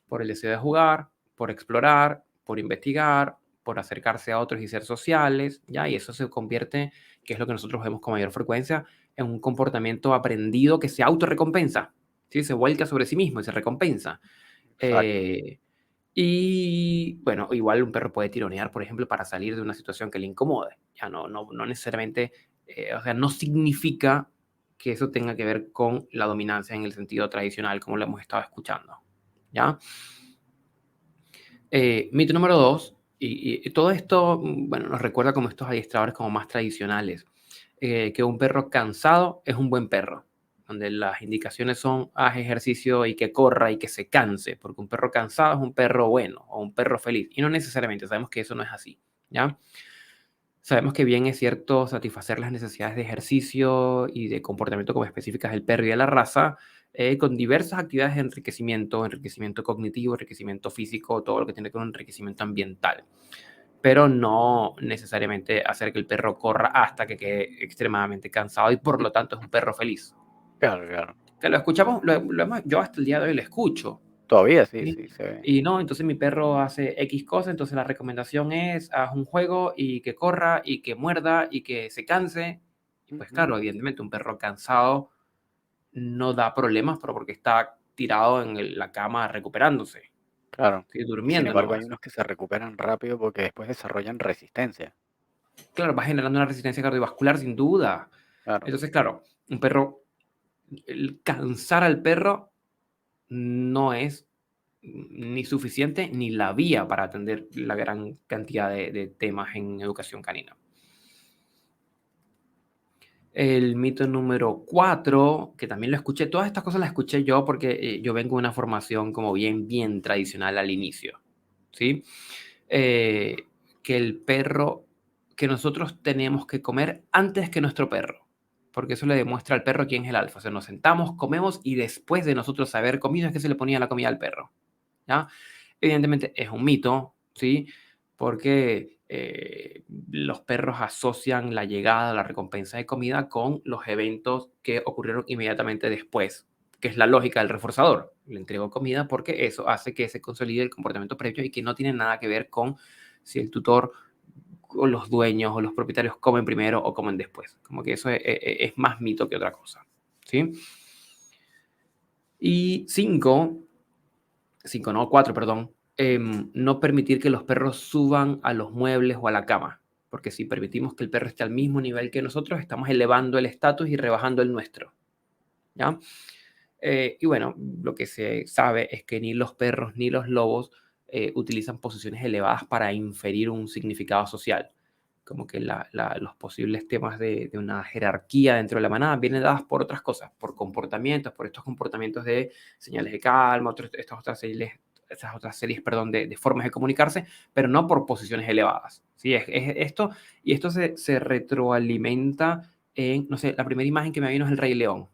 Por el deseo de jugar, por explorar, por investigar, por acercarse a otros y ser sociales, ¿ya? Y eso se convierte, que es lo que nosotros vemos con mayor frecuencia, en un comportamiento aprendido que se autorrecompensa, ¿sí? Se vuelca sobre sí mismo y se recompensa. Exacto. Eh, y bueno, igual un perro puede tironear, por ejemplo, para salir de una situación que le incomode. Ya no necesariamente, o sea, no significa que eso tenga que ver con la dominancia en el sentido tradicional, como lo hemos estado escuchando. ¿Ya? Mito número dos, y todo esto, bueno, nos recuerda como estos adiestradores como más tradicionales, que un perro cansado es un buen perro, donde las indicaciones son haz ejercicio y que corra y que se canse, porque un perro cansado es un perro bueno o un perro feliz, y no necesariamente, sabemos que eso no es así, ¿ya? Sabemos que bien es cierto satisfacer las necesidades de ejercicio y de comportamiento como específicas del perro y de la raza, con diversas actividades de enriquecimiento, enriquecimiento cognitivo, enriquecimiento físico, todo lo que tiene que ver con enriquecimiento ambiental, pero no necesariamente hacer que el perro corra hasta que quede extremadamente cansado y por lo tanto es un perro feliz. Claro, claro. Que lo escuchamos, yo hasta el día de hoy lo escucho. Todavía sí, ¿Sí? sí se ve. Y no, entonces mi perro hace X cosa, entonces la recomendación es haz un juego y que corra y que muerda y que se canse. Y pues Ujú. claro, evidentemente un perro cansado no da problemas, pero porque está tirado en la cama recuperándose, Claro. ¿sí? Y sin Durmiendo embargo, hay nomás. unos que se recuperan rápido porque después desarrollan resistencia. Claro, va generando una resistencia cardiovascular sin duda. Claro. Entonces, claro, un perro, el cansar al perro no es ni suficiente ni la vía para atender la gran cantidad de temas en educación canina. El mito número 4, que también lo escuché, todas estas cosas las escuché yo porque yo vengo de una formación como bien tradicional al inicio, ¿sí? Eh, que el perro, que nosotros tenemos que comer antes que nuestro perro, porque eso le demuestra al perro quién es el alfa. O sea, nos sentamos, comemos y después de nosotros haber comido es que se le ponía la comida al perro, ¿ya? Evidentemente es un mito, ¿sí? Porque los perros asocian la llegada, la recompensa de comida con los eventos que ocurrieron inmediatamente después, que es la lógica del reforzador. Le entrego comida porque eso hace que se consolide el comportamiento previo y que no tiene nada que ver con si el tutor o los dueños o los propietarios comen primero o comen después. Como que eso es más mito que otra cosa, ¿sí? Y cinco no, cuatro, perdón, no permitir que los perros suban a los muebles o a la cama, porque si permitimos que el perro esté al mismo nivel que nosotros, estamos elevando el estatus y rebajando el nuestro, ¿ya? Y bueno, lo que se sabe es que ni los perros ni los lobos utilizan posiciones elevadas para inferir un significado social, como que los posibles temas de una jerarquía dentro de la manada vienen dadas por otras cosas, por comportamientos, por estos comportamientos de señales de calma, estas otras series, perdón, de formas de comunicarse, pero no por posiciones elevadas. ¿Sí? Es esto, y esto se retroalimenta en, no sé, la primera imagen que me vino es el Rey León,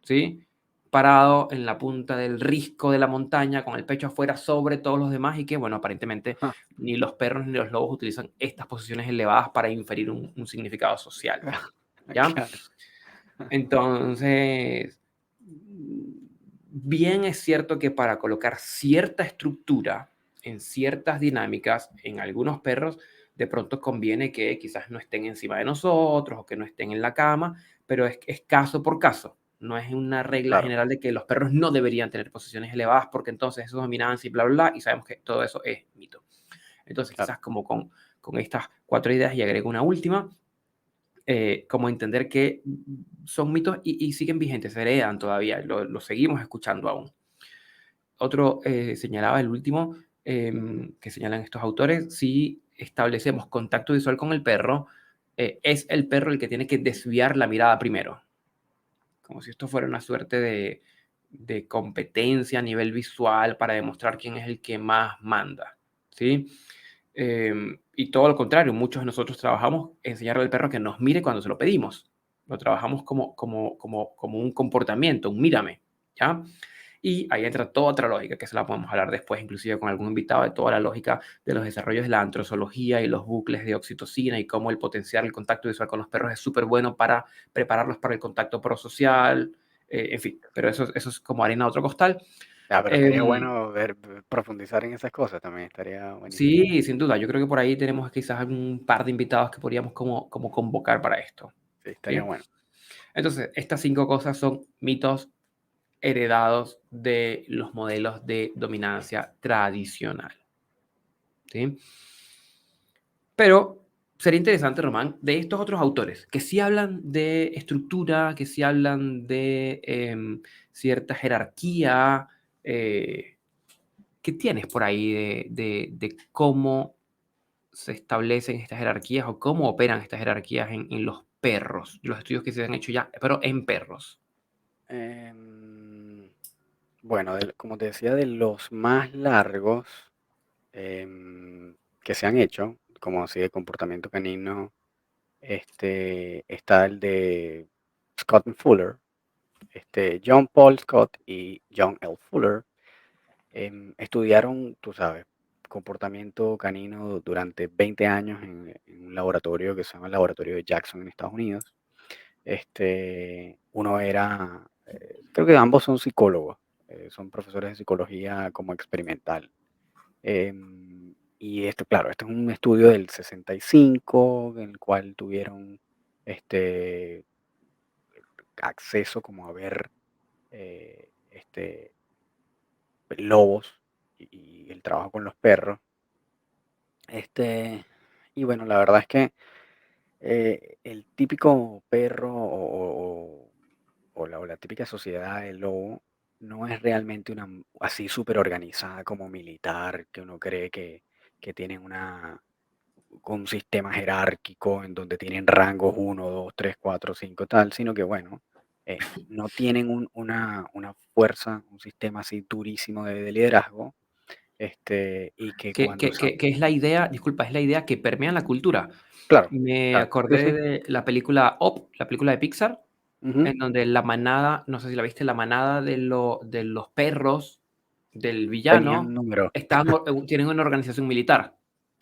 ¿sí? Parado en la punta del risco de la montaña, con el pecho afuera sobre todos los demás, y que, bueno, aparentemente Ja. ni los perros ni los lobos utilizan estas posiciones elevadas para inferir un significado social, ¿ya? Claro. Entonces, bien es cierto que para colocar cierta estructura en ciertas dinámicas, en algunos perros, de pronto conviene que quizás no estén encima de nosotros o que no estén en la cama, pero es caso por caso. No es una regla Claro, general de que los perros no deberían tener posiciones elevadas porque entonces eso es dominancia y bla, bla, bla, y sabemos que todo eso es mito. Entonces, claro. quizás como con estas cuatro ideas y agrego una última, como entender que son mitos y siguen vigentes, se heredan todavía, lo seguimos escuchando aún. Otro señalaba el último, que señalan estos autores, si establecemos contacto visual con el perro, es el perro el que tiene que desviar la mirada primero, como si esto fuera una suerte de competencia a nivel visual para demostrar quién es el que más manda, ¿sí? Y todo lo contrario, muchos de nosotros trabajamos enseñarle al perro que nos mire cuando se lo pedimos. Lo trabajamos como un comportamiento, un mírame, ¿ya? Y ahí entra toda otra lógica, que se la podemos hablar después, inclusive con algún invitado, de toda la lógica de los desarrollos de la antrozoología y los bucles de oxitocina y cómo el potenciar el contacto visual con los perros es súper bueno para prepararlos para el contacto prosocial, en fin, pero eso es como arena a otro costal. Ah, pero estaría Em, bueno profundizar en esas cosas también, estaría buenísimo. sí, sin duda, yo creo que por ahí tenemos quizás un par de invitados que podríamos como convocar para esto, Sí, estaría ¿sí? bueno. Entonces, estas 5 cosas son mitos heredados de los modelos de dominancia tradicional. ¿Sí? Pero sería interesante, Román, de estos otros autores, que sí hablan de estructura, que sí hablan de cierta jerarquía, ¿qué tienes por ahí de cómo se establecen estas jerarquías o cómo operan estas jerarquías en los perros, los estudios que se han hecho ya, pero en perros? Em, bueno, como te decía, de los más largos que se han hecho, como así de comportamiento canino, está el de Scott and Fuller, John Paul Scott y John L. Fuller. Estudiaron, tú sabes, comportamiento canino durante 20 años en un laboratorio que se llama el Laboratorio de Jackson en Estados Unidos. Uno era, creo que ambos son psicólogos, son profesores de psicología como experimental. Y esto, claro, esto es un estudio del 65, en el cual tuvieron este, acceso como a ver lobos y el trabajo con los perros. Este, y bueno, la verdad es que el típico perro o la típica sociedad del lobo no es realmente una así súper organizada como militar, que uno cree que tienen un sistema jerárquico en donde tienen rangos uno 2 3 4 5 tal, sino que bueno, no tienen una fuerza, un sistema así durísimo de liderazgo, y que Que, cuando que, son, que, que es la idea, disculpa, es la idea que permea la cultura. claro, Me claro, sí, acordé sí, de la película Up, la película de Pixar, ujú, en donde la manada, no sé si la viste, la manada de los perros del tenían villano número, tienen una organización militar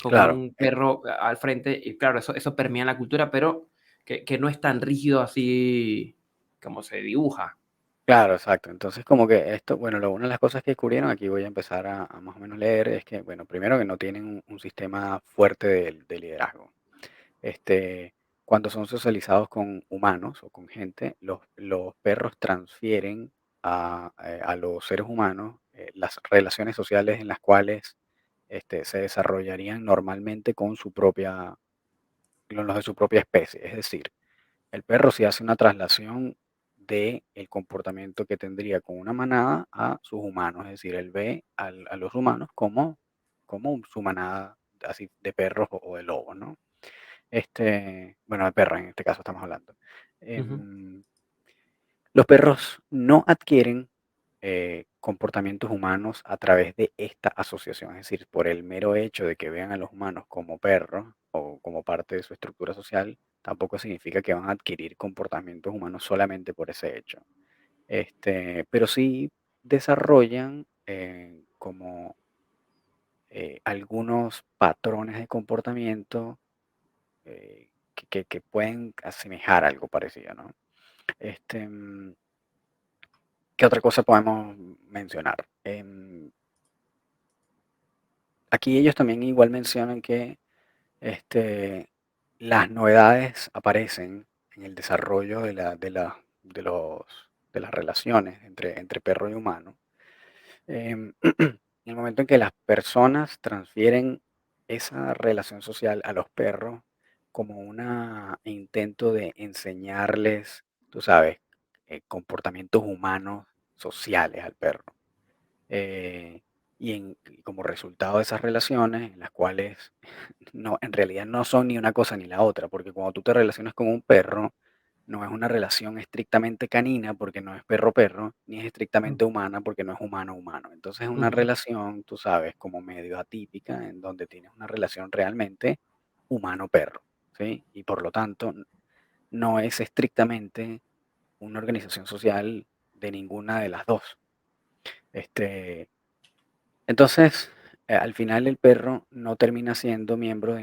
con claro, un perro al frente y claro, eso permea la cultura, pero que no es tan rígido así como se dibuja. claro, exacto. Entonces, como que esto, bueno, una de las cosas que descubrieron, aquí voy a empezar a más o menos leer, es que, bueno, primero que no tienen un sistema fuerte de liderazgo. Este, Cuando son socializados con humanos o con gente, los perros transfieren a los seres humanos las relaciones sociales en las cuales se desarrollarían normalmente con los de su propia especie. Es decir, el perro sí hace una traslación del comportamiento que tendría con una manada a sus humanos, es decir, él ve a los humanos como su manada así de perros o de lobos, ¿no? Bueno, de perros en este caso estamos hablando. Ujú. Em, los perros no adquieren comportamientos humanos a través de esta asociación, es decir, por el mero hecho de que vean a los humanos como perros o como parte de su estructura social, tampoco significa que van a adquirir comportamientos humanos solamente por ese hecho. Pero sí desarrollan como algunos patrones de comportamiento que pueden asemejar algo parecido, ¿no? Este, mm, ¿Qué otra cosa podemos mencionar? Aquí ellos también igual mencionan que este, las novedades aparecen en el desarrollo de las relaciones entre perro y humano. En el momento en que las personas transfieren esa relación social a los perros como un intento de enseñarles, tú sabes, comportamientos humanos sociales al perro. Eh, y como resultado de esas relaciones, en las cuales no, en realidad no son ni una cosa ni la otra, porque cuando tú te relacionas con un perro, no es una relación estrictamente canina porque no es perro-perro, ni es Mm, estrictamente humana porque no es humano-humano. Entonces es una ujú, relación, tú sabes, como medio atípica, en donde tienes una relación realmente humano-perro, ¿sí? Y por lo tanto, no es estrictamente una organización social de ninguna de las dos. Este, entonces, al final el perro no termina siendo miembro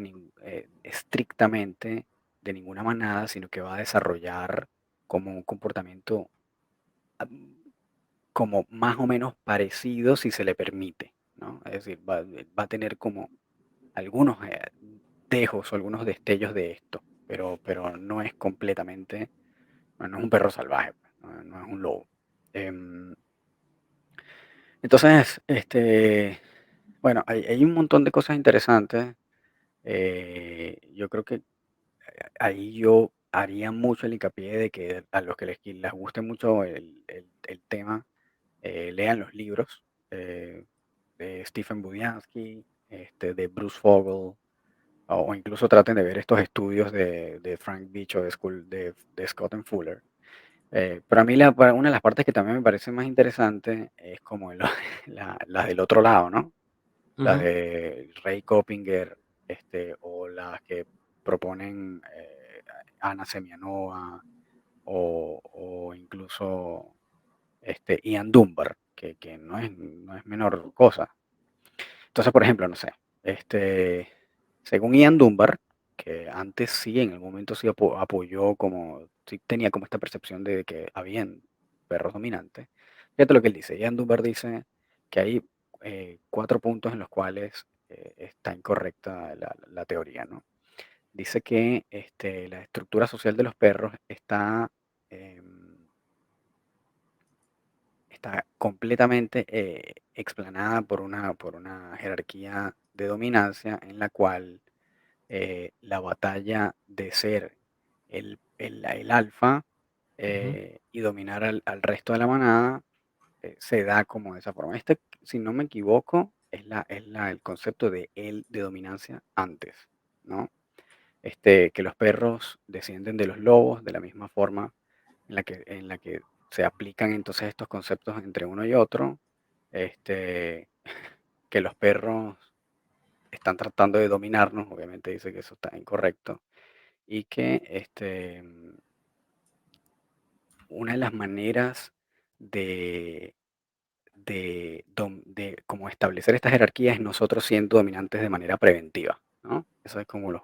estrictamente de ninguna manada, sino que va a desarrollar como un comportamiento am, como más o menos parecido si se le permite, ¿no? Es decir, va a tener como algunos dejos o algunos destellos de esto, pero no es completamente, bueno, no es un perro salvaje, pues, no es un lobo. Em, entonces, bueno, hay un montón de cosas interesantes. Yo creo que ahí yo haría mucho el hincapié de que a los que les guste mucho el tema, lean los libros de Stephen Budiansky, de Bruce Fogel, o incluso traten de ver estos estudios de Frank Beach o de Scott and Fuller. Pero a mí una de las partes que también me parece más interesante es como las del otro lado, ¿no? Las ujú, de Ray Coppinger, o las que proponen Ana Semianova o incluso Ian Dunbar, que no es menor cosa. Entonces, por ejemplo, no sé, según Ian Dunbar, que antes sí, en el momento sí apoyó como, sí tenía como esta percepción de que habían perros dominantes. Fíjate lo que él dice. Ian Dunbar dice que hay 4 puntos en los cuales está incorrecta la teoría, ¿no? Dice que la estructura social de los perros em, está completamente explanada por una jerarquía de dominancia en la cual la batalla de ser el alfa ujú, y dominar al resto de la manada se da como de esa forma. Si no me equivoco, el concepto de dominancia antes, ¿no? Que los perros descienden de los lobos de la misma forma en la que se aplican entonces estos conceptos entre uno y otro, este, que los perros están tratando de dominarnos, obviamente dice que eso está incorrecto, y que una de las maneras de, de como establecer esta jerarquía es nosotros siendo dominantes de manera preventiva, ¿no? Eso es como las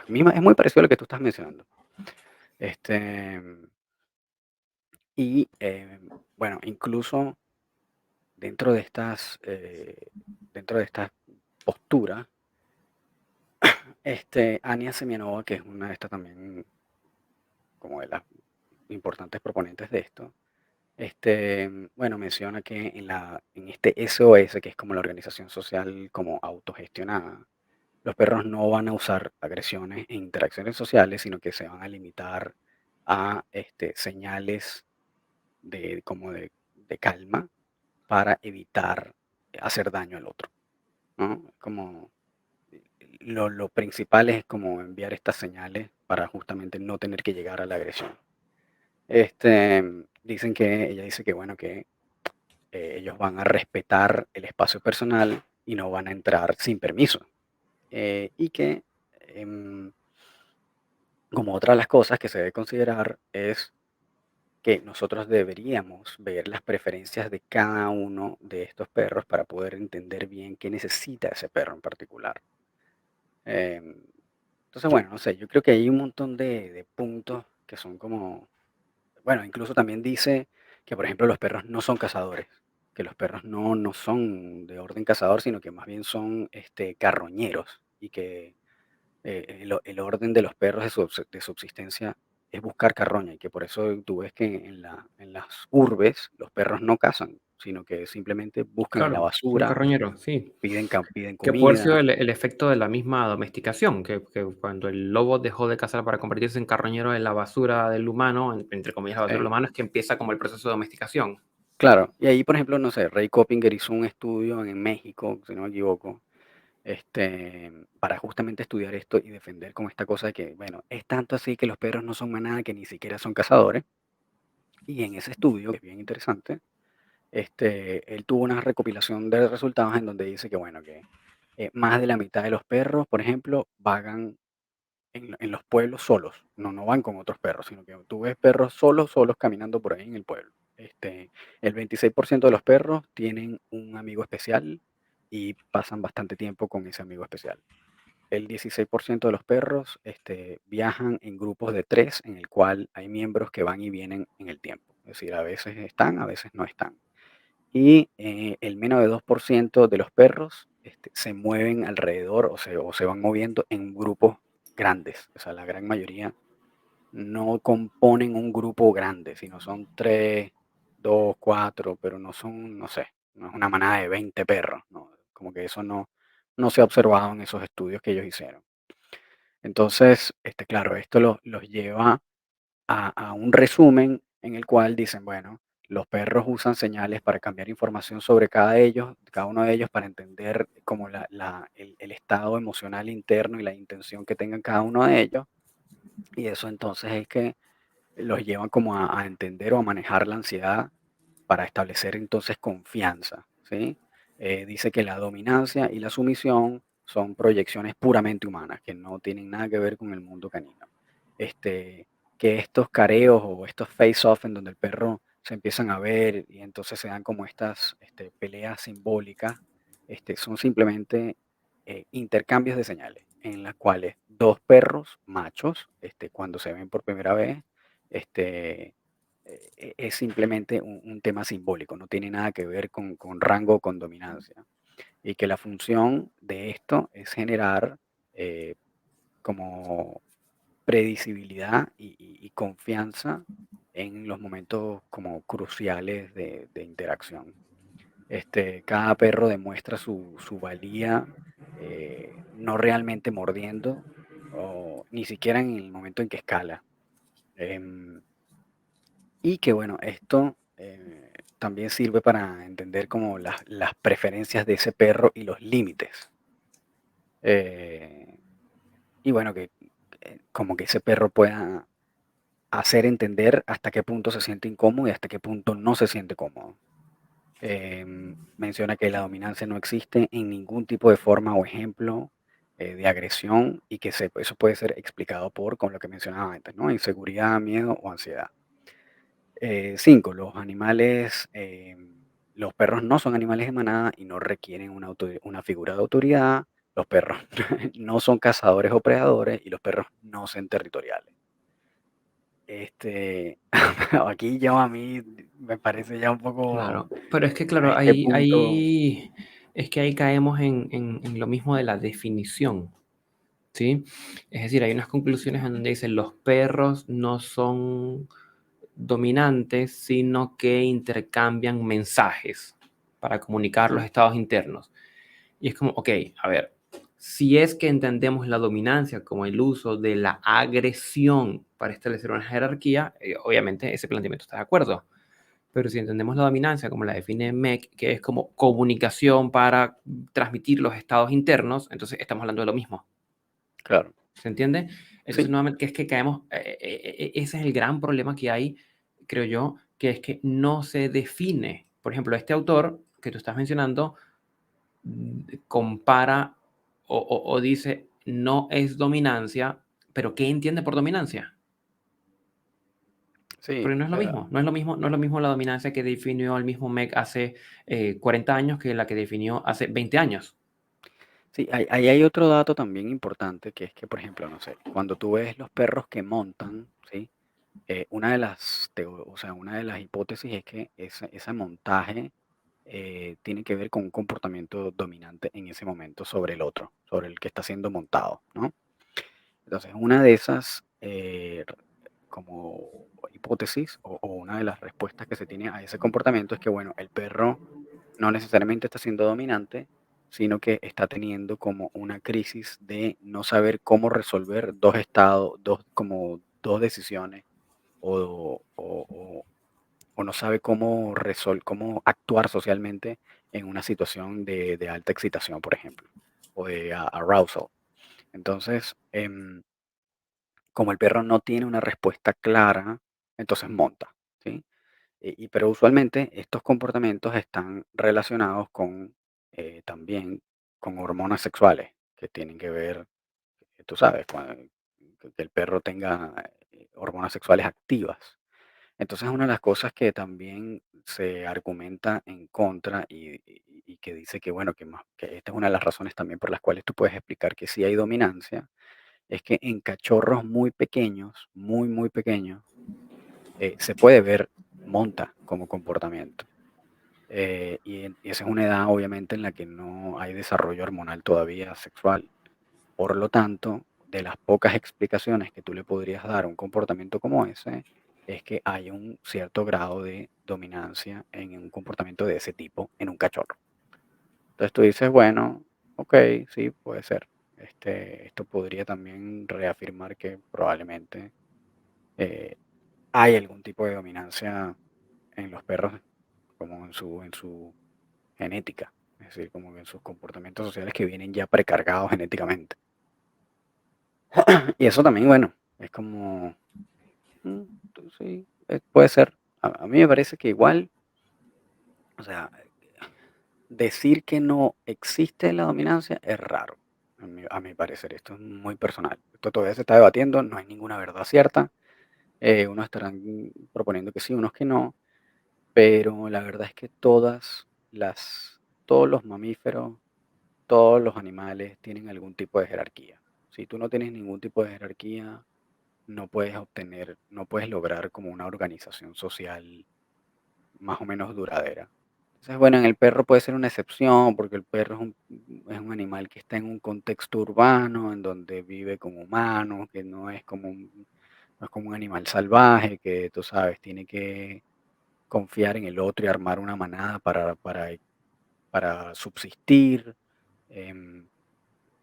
mismas, es muy parecido a lo que tú estás mencionando. Este, bueno, incluso dentro de dentro de estas posturas, Ania Semianova, que es una de estas también como de las importantes proponentes de esto, bueno, menciona que en este SOS, que es como la organización social como autogestionada, los perros no van a usar agresiones e interacciones sociales, sino que se van a limitar a señales como de calma para evitar hacer daño al otro, ¿no? Como lo principal es como enviar estas señales para justamente no tener que llegar a la agresión. Ella dice que bueno, que ellos van a respetar el espacio personal y no van a entrar sin permiso. Y que em, como otra de las cosas que se debe considerar es que nosotros deberíamos ver las preferencias de cada uno de estos perros para poder entender bien qué necesita ese perro en particular. Em, entonces, bueno, no sé, yo creo que hay un montón de puntos que son como, bueno, incluso también dice que, por ejemplo, los perros no son cazadores, que los perros no son de orden cazador, sino que más bien son carroñeros y que el orden de los perros de subsistencia es buscar carroña y que por eso tú ves que en las urbes los perros no cazan, sino que simplemente buscan en la Claro, son basura, carroñeros, sí. piden Que puede haber sido comida. el efecto de la misma domesticación, que cuando el lobo dejó de cazar para convertirse en carroñero de la basura del humano, entre comillas, la basura del eh, humano, es que empieza como el proceso de domesticación. claro, y ahí, por ejemplo, no sé, Ray Coppinger hizo un estudio en México, si no me equivoco, para justamente estudiar esto y defender como esta cosa de que, bueno, es tanto así que los perros no son manada que ni siquiera son cazadores. Y en ese estudio, que es bien interesante, él tuvo una recopilación de resultados en donde dice que, bueno, que más de la mitad de los perros, por ejemplo, vagan en los pueblos solos. No, no van con otros perros, sino que tú ves perros solos, solos caminando por ahí en el pueblo. El 26% de los perros tienen un amigo especial y pasan bastante tiempo con ese amigo especial. El 16% de los perros viajan en grupos de tres, en el cual hay miembros que van y vienen en el tiempo. Es decir, a veces están, a veces no están. Y el menos de 2% de los perros se mueven alrededor o se van moviendo en grupos grandes. O sea, la gran mayoría no componen un grupo grande, sino son tres, dos, cuatro, pero no son, no sé, no es una manada de 20 perros. ¿No? Como que eso no se ha observado en esos estudios que ellos hicieron. Entonces, claro, esto los lleva a un resumen en el cual dicen, bueno, los perros usan señales para cambiar información sobre cada uno de ellos para entender como el estado emocional interno y la intención que tengan cada uno de ellos. Y eso entonces es que los llevan como a entender o a manejar la ansiedad para establecer entonces confianza, ¿sí? Dice que la dominancia y la sumisión son proyecciones puramente humanas, que no tienen nada que ver con el mundo canino. Este, que estos careos o estos face-off en donde el perro se empiezan a ver y entonces se dan como estas peleas simbólicas, son simplemente intercambios de señales en las cuales dos perros machos, cuando se ven por primera vez, este, es simplemente un tema simbólico, no tiene nada que ver con rango o con dominancia. Y que la función de esto es generar como predecibilidad y confianza en los momentos como cruciales de interacción. Cada perro demuestra su valía, no realmente mordiendo, o ni siquiera en el momento en que escala. Em, y que bueno, esto también sirve para entender como las preferencias de ese perro y los límites. Eh, y bueno, que como que ese perro pueda hacer entender hasta qué punto se siente incómodo y hasta qué punto no se siente cómodo. Menciona que la dominancia no existe en ningún tipo de forma o ejemplo de agresión y que eso puede ser explicado con lo que mencionaba antes, ¿no? Inseguridad, miedo o ansiedad. 5, los perros no son animales de manada y no requieren una figura de autoridad. Los perros no son cazadores o predadores y los perros no son territoriales. Este, aquí yo a mí me parece ya un poco Claro, pero es que, a claro, este punto, es que ahí caemos en lo mismo de la definición, ¿sí? Es decir, hay unas conclusiones en donde dicen los perros no son dominantes, sino que intercambian mensajes para comunicar los ¿no? estados internos. Y es como, ok, a ver, si es que entendemos la dominancia como el uso de la agresión para establecer una jerarquía, obviamente ese planteamiento está de acuerdo. Pero si entendemos la dominancia como la define MEC, que es como comunicación para transmitir los estados internos, entonces estamos hablando de lo mismo. Claro, ¿Se entiende? Entonces, sí, nuevamente, que es que caemos, ese es el gran problema que hay, creo yo, que es que no se define. Por ejemplo, este autor que tú estás mencionando compara o dice no es dominancia, pero ¿qué entiende por dominancia? sí. Porque no es lo mismo, no es lo mismo, no es lo mismo la dominancia que definió el mismo MEC hace 40 años que la que definió hace 20 años. Sí, ahí hay otro dato también importante, que es que, por ejemplo, no sé, cuando tú ves los perros que montan, ¿sí? Una de las hipótesis es que ese montaje tiene que ver con un comportamiento dominante en ese momento sobre el otro, sobre el que está siendo montado, ¿no? Entonces, una de esas como hipótesis o una de las respuestas que se tiene a ese comportamiento es que, bueno, el perro no necesariamente está siendo dominante, sino que está teniendo como una crisis de no saber cómo resolver dos estados, como dos decisiones, o no sabe cómo actuar socialmente en una situación de alta excitación, por ejemplo, o de arousal. Entonces, como el perro no tiene una respuesta clara, entonces monta, ¿sí? Pero usualmente estos comportamientos están relacionados con también con hormonas sexuales que tienen que ver, tú sabes, que el perro tenga hormonas sexuales activas. Entonces, una de las cosas que también se argumenta en contra y que dice que, bueno, que esta es una de las razones también por las cuales tú puedes explicar que sí hay dominancia, es que en cachorros muy pequeños, muy, muy pequeños, se puede ver monta como comportamiento. Y esa es una edad, obviamente, en la que no hay desarrollo hormonal todavía sexual. Por lo tanto, de las pocas explicaciones que tú le podrías dar a un comportamiento como ese, es que hay un cierto grado de dominancia en un comportamiento de ese tipo en un cachorro. Entonces tú dices, bueno, ok, sí, puede ser. Esto podría también reafirmar que probablemente eh, hay algún tipo de dominancia en los perros, como en su genética, es decir, como que en sus comportamientos sociales que vienen ya precargados genéticamente. Y eso también, bueno, es como, mm, sí, puede ser. A mí me parece que igual, o sea, decir que no existe la dominancia es raro, a mi parecer. Esto es muy personal. Esto todavía se está debatiendo, no hay ninguna verdad cierta. Unos estarán proponiendo que sí, unos que no, pero la verdad es que todos los mamíferos, todos los animales tienen algún tipo de jerarquía. Si tú no tienes ningún tipo de jerarquía, no puedes lograr como una organización social más o menos duradera. Entonces, bueno, en el perro puede ser una excepción, porque el perro es un animal que está en un contexto urbano, en donde vive con humanos, que no es como un animal salvaje, que tú sabes, tiene que confiar en el otro y armar una manada para subsistir. em,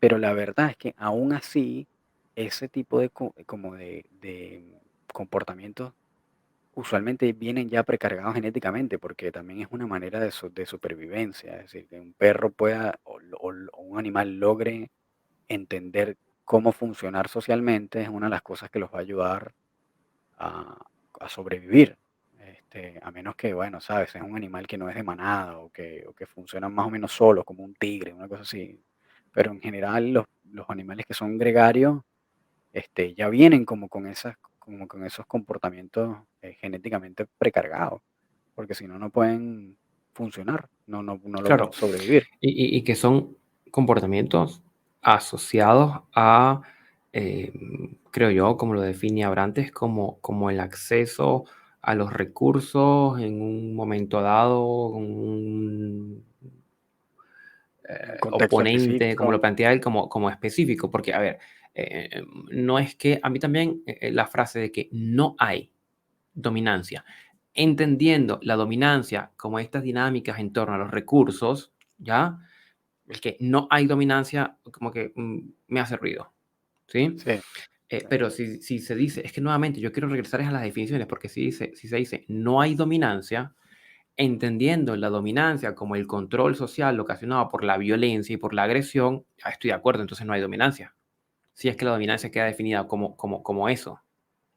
pero la verdad es que aún así, ese tipo como de comportamientos usualmente vienen ya precargados genéticamente, porque también es una manera de supervivencia. Es decir, que un perro pueda o un animal logre entender cómo funcionar socialmente es una de las cosas que los va a ayudar a, a sobrevivir. A menos que, bueno, sabes, es un animal que no es de manada o que funciona más o menos solo, como un tigre, una cosa así. Pero en general los animales que son gregarios ya vienen como con esos comportamientos genéticamente precargados, porque si no, no pueden funcionar, no logran Claro, sobrevivir. y que son comportamientos asociados a, eh, creo yo, como lo define Abrantes, como el acceso a los recursos en un momento dado, un En un contexto oponente, específico. como lo plantea él, como específico, porque, a ver, no es que a mí también la frase de que no hay dominancia, entendiendo la dominancia como estas dinámicas en torno a los recursos, ¿ya? El que no hay dominancia, como que me hace ruido, ¿sí? Sí, sí. Pero si se dice, es que nuevamente yo quiero regresar a las definiciones, porque si se dice no hay dominancia, entendiendo la dominancia como el control social ocasionado por la violencia y por la agresión, ya estoy de acuerdo, entonces no hay dominancia. Si es que la dominancia queda definida como eso,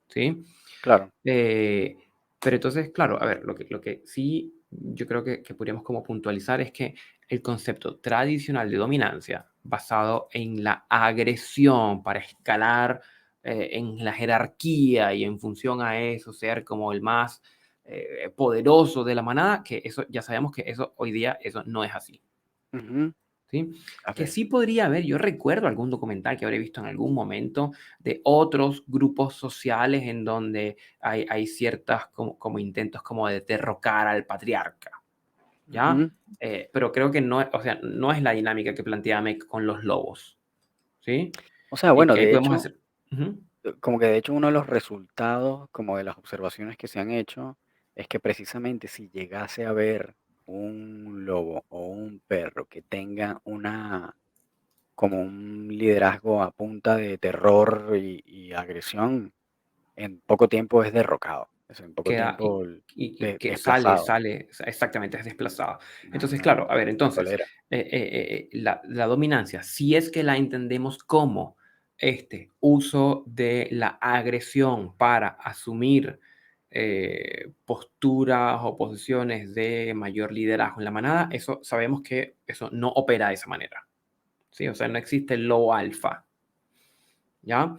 ¿sí? Claro. Eh, pero entonces, claro, a ver, lo que sí yo creo que podríamos como puntualizar es que el concepto tradicional de dominancia, basado en la agresión para escalar en la jerarquía y en función a eso ser como el más poderoso de la manada, que eso ya sabemos que eso hoy día eso no es así. Ujú. ¿Sí? A Que ver. sí podría haber, yo recuerdo algún documental que habré visto en algún momento de otros grupos sociales en donde hay ciertas como intentos como de derrocar al patriarca, ¿ya? Ujú. Pero creo que no, o sea, no es la dinámica que plantea Meg con los lobos, ¿sí? O sea, Y bueno, que ahí de podemos hecho, hacer... Ujú. como que de hecho uno de los resultados, como de las observaciones que se han hecho, es que precisamente si llegase a haber un lobo o un perro que tenga como un liderazgo a punta de terror y agresión, en poco tiempo es derrocado, en poco Queda tiempo y que desplazado. exactamente, es desplazado. No, Entonces, no, claro, a ver, no entonces, tolera. la dominancia, si es que la entendemos como este uso de la agresión para asumir posturas o posiciones de mayor liderazgo en la manada, eso sabemos que eso no opera de esa manera, ¿sí? O sea, no existe el lobo alfa, ¿ya?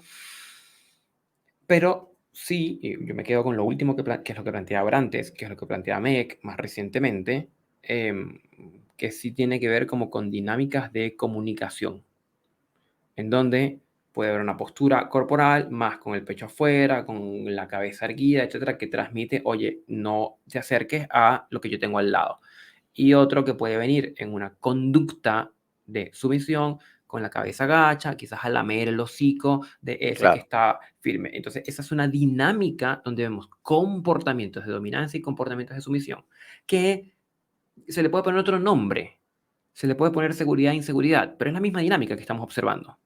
Pero sí, y yo me quedo con lo último que es lo que planteaba antes, que es lo que planteaba Meg más recientemente, em, que sí tiene que ver como con dinámicas de comunicación, en donde puede haber una postura corporal más con el pecho afuera, con la cabeza erguida, etcétera, que transmite, oye, no te acerques a lo que yo tengo al lado. Y otro que puede venir en una conducta de sumisión, con la cabeza agacha, quizás a lamer el hocico de ese que Claro, está firme. Entonces, esa es una dinámica donde vemos comportamientos de dominancia y comportamientos de sumisión, que se le puede poner otro nombre, se le puede poner seguridad e inseguridad, pero es la misma dinámica que estamos observando.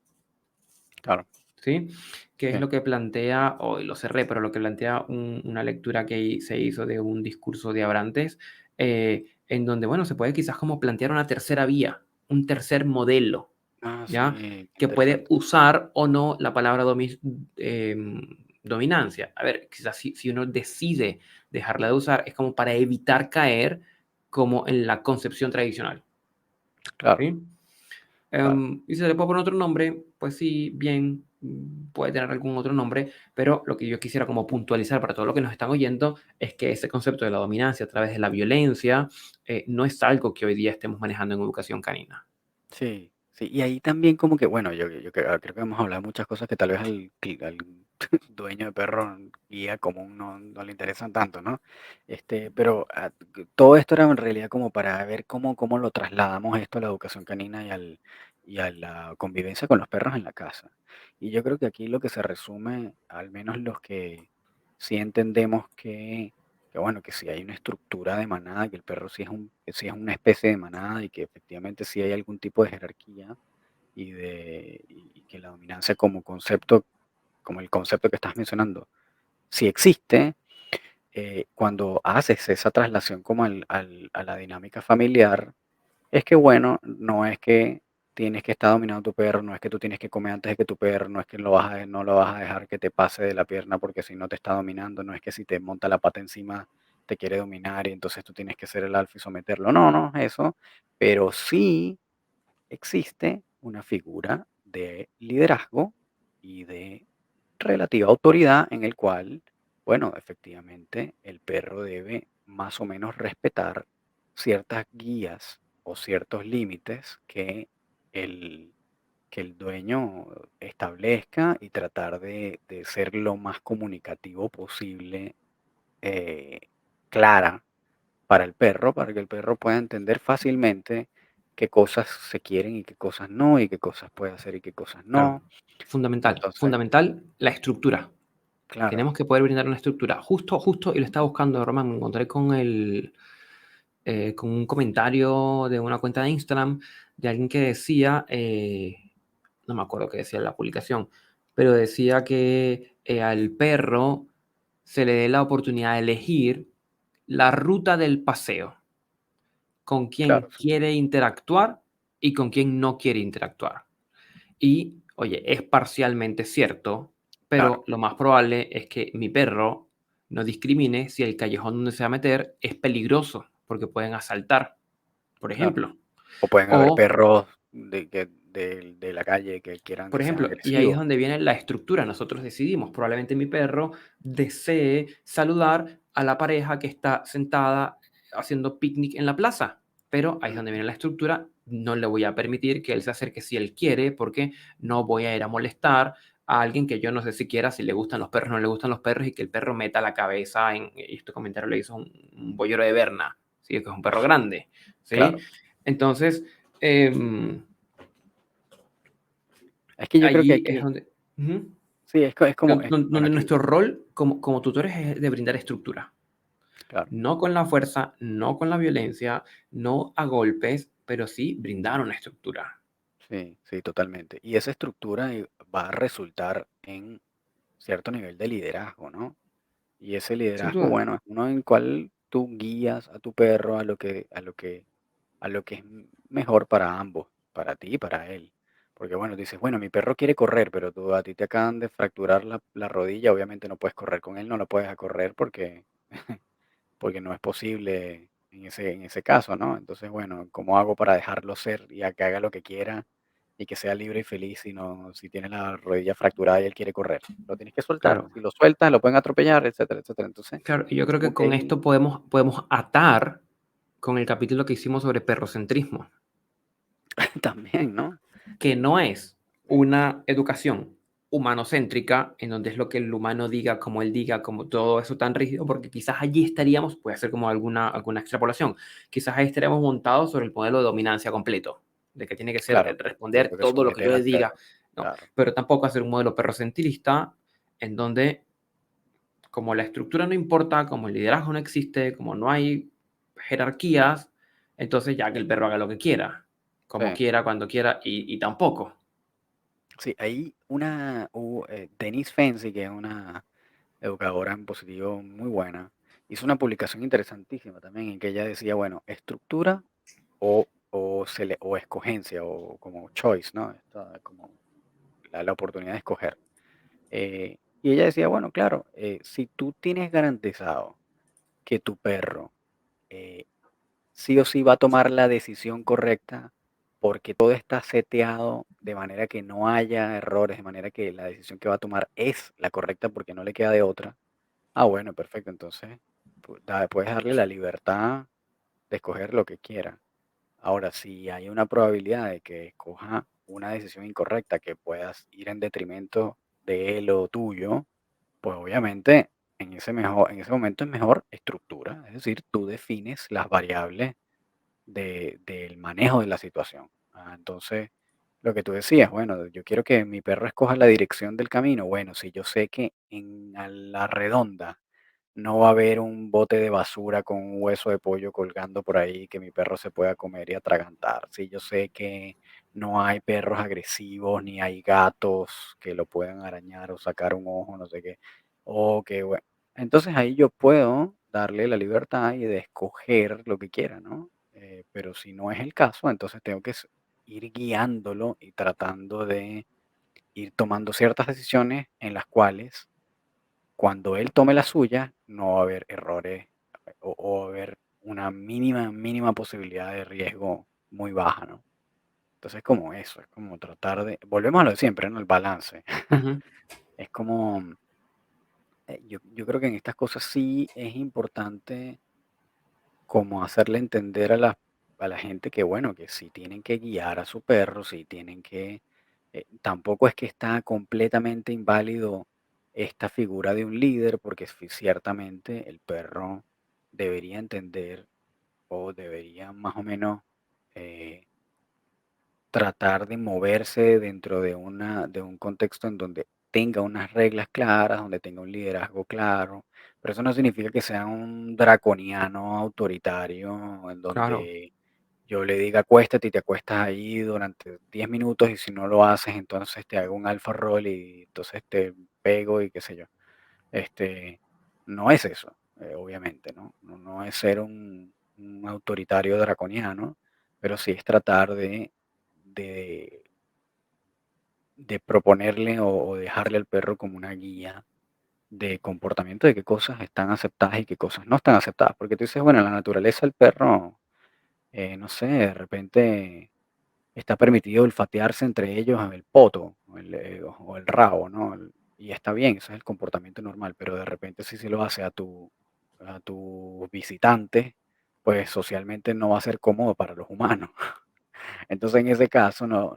claro, ¿Sí? Que es sí, lo que plantea, hoy lo cerré, pero lo que plantea una lectura que se hizo de un discurso de Abrantes, en donde, bueno, se puede quizás como plantear una tercera vía, un tercer modelo, ah, ¿ya? sí, qué Que puede interesante, usar o no la palabra dominancia. A ver, quizás si uno decide dejarla de usar, es como para evitar caer como en la concepción tradicional, claro, ¿sí? claro. Y si se le puede poner otro nombre, pues sí, bien, puede tener algún otro nombre, pero lo que yo quisiera como puntualizar para todos los que nos están oyendo es que ese concepto de la dominancia a través de la violencia no es algo que hoy día estemos manejando en educación canina. Sí, sí, y ahí también como que, bueno, creo que hemos hablado de muchas cosas que tal vez al dueño de perro guía común no le interesan tanto, ¿no? Pero todo esto era en realidad como para ver cómo lo trasladamos esto a la educación canina y a la convivencia con los perros en la casa. Y yo creo que aquí lo que se resume, al menos los que sí entendemos que bueno, que si hay una estructura de manada, que el perro que sí es una especie de manada y que efectivamente sí hay algún tipo de jerarquía y que la dominancia como concepto, como el concepto que estás mencionando, si existe, cuando haces esa traslación como a la dinámica familiar, es que bueno, no es que tienes que estar dominando tu perro, no es que tú tienes que comer antes de que tu perro, no es que no lo vas a dejar que te pase de la pierna porque si no te está dominando, no es que si te monta la pata encima te quiere dominar y entonces tú tienes que ser el alfa y someterlo. No, no es eso, pero sí existe una figura de liderazgo y de relativa autoridad en el cual, bueno, efectivamente el perro debe más o menos respetar ciertas guías o ciertos límites el, que el dueño establezca y tratar de ser lo más comunicativo posible, eh, clara para el perro, para que el perro pueda entender fácilmente qué cosas se quieren y qué cosas no, y qué cosas puede hacer y qué cosas Claro, no. fundamental, Entonces, fundamental la estructura. claro, Tenemos que poder brindar una estructura. Justo, y lo estaba buscando, Román, me encontré con un comentario de una cuenta de Instagram de alguien que decía, no me acuerdo qué decía en la publicación, pero decía que al perro se le dé la oportunidad de elegir la ruta del paseo, con claro, quién quiere interactuar y con quién no quiere interactuar. Y, oye, es parcialmente cierto, claro, pero lo más probable es que mi perro no discrimine si el callejón donde se va a meter es peligroso, porque pueden asaltar, por claro. ejemplo. O pueden haber O, perros de la calle que quieran por que sean ejemplo, y ahí es agresivos. donde viene la estructura. Nosotros decidimos, probablemente mi perro desee saludar a la pareja que está sentada haciendo picnic en la plaza, pero ahí es donde Ujú, viene la estructura. No le voy a permitir que él se acerque si él quiere, porque no voy a ir a molestar a alguien que yo no sé siquiera si le gustan los perros o no le gustan los perros y que el perro meta la cabeza en, y este comentario le hizo un boyero de Berna, ¿sí? Que es un perro grande, ¿sí? claro. Entonces, Es que yo creo que allí es donde... Ujú. Sí, es como, bueno, Donde aquí, nuestro rol como tutores es de brindar estructura. claro, No con la fuerza, no con la violencia, no a golpes, pero sí brindar una estructura. sí, sí, totalmente. Y esa estructura va a resultar en cierto nivel de liderazgo, ¿no? Y ese Sin liderazgo, duda. bueno, es uno en cual tú guías a tu perro a lo que es mejor para ambos, para ti y para él. Porque bueno, dices, bueno, mi perro quiere correr, pero tú, a ti te acaban de fracturar la rodilla, obviamente no puedes correr con él, no lo puedes a correr porque, porque no es posible en ese caso, ¿no? Entonces, bueno, ¿cómo hago para dejarlo ser y a que haga lo que quiera y que sea libre y feliz si no, si tiene la rodilla fracturada y él quiere correr? Lo tienes que soltar. Claro, Si lo sueltas, lo pueden atropellar, etcétera, etcétera. Entonces, claro. Y yo creo que como que con esto ahí podemos atar con el capítulo que hicimos sobre perrocentrismo, también, ¿no? que no es Sí, una educación humanocéntrica, en donde es lo que el humano diga, como él diga, como todo eso tan rígido, porque quizás allí estaríamos, puede ser como alguna extrapolación, quizás ahí estaríamos montados sobre el modelo de dominancia completo, de que tiene que ser claro, sí, responder porque todo lo que yo someter le al diga, perro, ¿no? claro. Pero tampoco hacer un modelo perrocentrista en donde como la estructura no importa, como el liderazgo no existe, como no hay jerarquías, entonces ya que el perro haga lo que quiera, como Sí. quiera, cuando quiera y tampoco. Sí, hay Denise Fancy, que es una educadora en positivo muy buena, hizo una publicación interesantísima también en que ella decía, bueno, estructura o escogencia o como choice, ¿no? Como la oportunidad de escoger. Y ella decía, bueno, claro, si tú tienes garantizado que tu perro eh, sí o sí va a tomar la decisión correcta porque todo está seteado de manera que no haya errores, de manera que la decisión que va a tomar es la correcta porque no le queda de otra. Ah, bueno, perfecto. Entonces, puedes darle la libertad de escoger lo que quiera. Ahora, si hay una probabilidad de que escoja una decisión incorrecta que puedas ir en detrimento de él o tuyo, pues obviamente en ese momento es mejor estructura. Es decir, tú defines las variables del manejo de la situación. Entonces, lo que tú decías, bueno, yo quiero que mi perro escoja la dirección del camino. Bueno, si yo sé que a la redonda no va a haber un bote de basura con un hueso de pollo colgando por ahí que mi perro se pueda comer y atragantar. Si yo sé que no hay perros agresivos ni hay gatos que lo puedan arañar o sacar un ojo, no sé qué. O que, bueno. Entonces ahí yo puedo darle la libertad y de escoger lo que quiera, ¿no? Pero si no es el caso, entonces tengo que ir guiándolo y tratando de ir tomando ciertas decisiones en las cuales cuando él tome la suya, no va a haber errores o va a haber una mínima posibilidad de riesgo muy baja, ¿no? Entonces, como eso, es como tratar de, volvemos a lo de siempre, ¿no? El balance. Ujú, Es como, yo creo que en estas cosas sí es importante como hacerle entender a la gente que, bueno, que si tienen que guiar a su perro, si tienen que, tampoco es que está completamente inválido esta figura de un líder, porque ciertamente el perro debería entender o debería más o menos eh, tratar de moverse dentro de de un contexto en donde tenga unas reglas claras, donde tenga un liderazgo claro, pero eso no significa que sea un draconiano autoritario en claro. donde yo le diga acuéstate y te acuestas ahí durante 10 minutos y si no lo haces entonces te hago un alfa roll y entonces te pego y qué sé yo. Este, no es eso, obviamente, ¿no? No es ser un autoritario draconiano, pero sí es tratar de, de proponerle o dejarle al perro como una guía de comportamiento de qué cosas están aceptadas y qué cosas no están aceptadas. Porque tú dices, bueno, en la naturaleza el perro, no sé, de repente está permitido olfatearse entre ellos el poto o el rabo, ¿no? Y está bien, ese es el comportamiento normal, pero de repente si se lo hace a tu visitante, pues socialmente no va a ser cómodo para los humanos. Entonces en ese caso no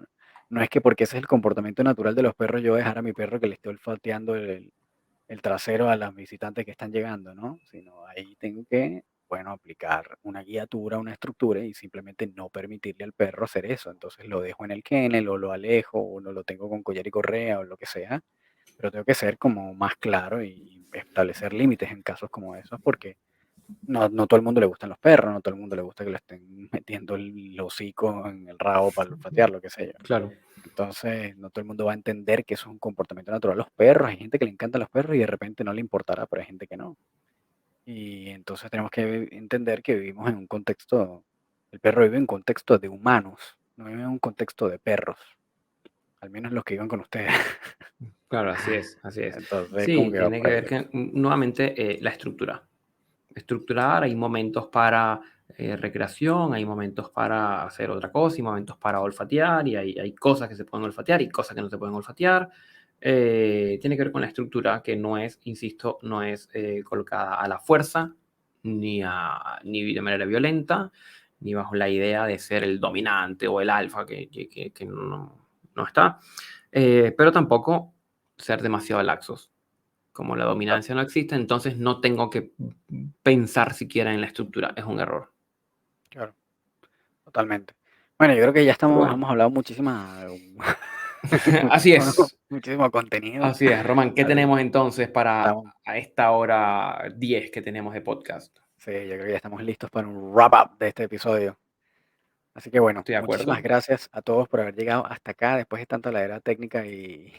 es que porque ese es el comportamiento natural de los perros, yo dejar a mi perro que le esté olfateando el trasero a las visitantes que están llegando, ¿no? Sino ahí tengo que, bueno, aplicar una guiatura, una estructura y simplemente no permitirle al perro hacer eso. Entonces lo dejo en el kennel o lo alejo o no lo tengo con collar y correa o lo que sea, pero tengo que ser como más claro y establecer límites en casos como esos, porque no todo el mundo le gustan los perros, no todo el mundo le gusta que le estén metiendo el hocico en el rabo para olfatear, lo que sé yo. Claro. Entonces, no todo el mundo va a entender que eso es un comportamiento natural. Los perros, hay gente que le encantan los perros y de repente no le importará, pero hay gente que no. Y entonces tenemos que entender que vivimos en un contexto, el perro vive en un contexto de humanos, no vive en un contexto de perros, al menos los que viven con ustedes. Claro, así es, así es. Entonces, como Sí, que va tiene que por ahí ver la que, cosa. nuevamente, la estructura. Estructurar, hay momentos para recreación, hay momentos para hacer otra cosa, y momentos para olfatear, y hay cosas que se pueden olfatear y cosas que no se pueden olfatear. Tiene que ver con la estructura que no es, insisto, no es colocada a la fuerza, ni de manera violenta, ni bajo la idea de ser el dominante o el alfa, que no está. Pero tampoco ser demasiado laxos. Como la Claro, dominancia no existe, entonces no tengo que pensar siquiera en la estructura. Es un error. claro, totalmente. Bueno, yo creo que ya Pero estamos, bueno, hemos hablado muchísima, así muchísimo, es. muchísimo contenido, Así es, Román. ¿Qué así que tenemos entonces para estamos, a esta hora 10 que tenemos de podcast? sí, yo creo que ya estamos listos para un wrap up de este episodio. Así que bueno, Estoy de muchísimas acuerdo. gracias a todos por haber llegado hasta acá después de tanta ladera técnica y,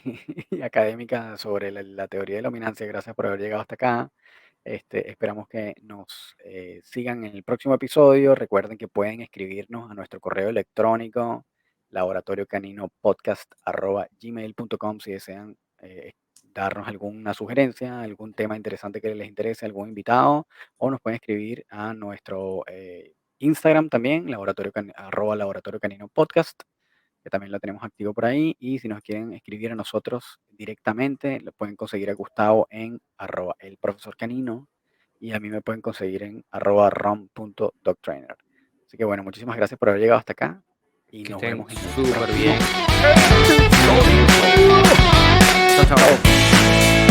y académica sobre la teoría de la dominancia. Gracias por haber llegado hasta acá. Esperamos que nos sigan en el próximo episodio. Recuerden que pueden escribirnos a nuestro correo electrónico laboratoriocanino.podcast@gmail.com si desean darnos alguna sugerencia, algún tema interesante que les interese, algún invitado, o nos pueden escribir a nuestro Instagram también, @laboratorio canino podcast, que también lo tenemos activo por ahí. Y si nos quieren escribir a nosotros directamente, lo pueden conseguir a Gustavo en @el profesor canino y a mí me pueden conseguir en @rom.dogtrainer. Así que bueno, muchísimas gracias por haber llegado hasta acá y Que nos estén vemos en el súper próximo bien. episodio. Chao, chao. Chao.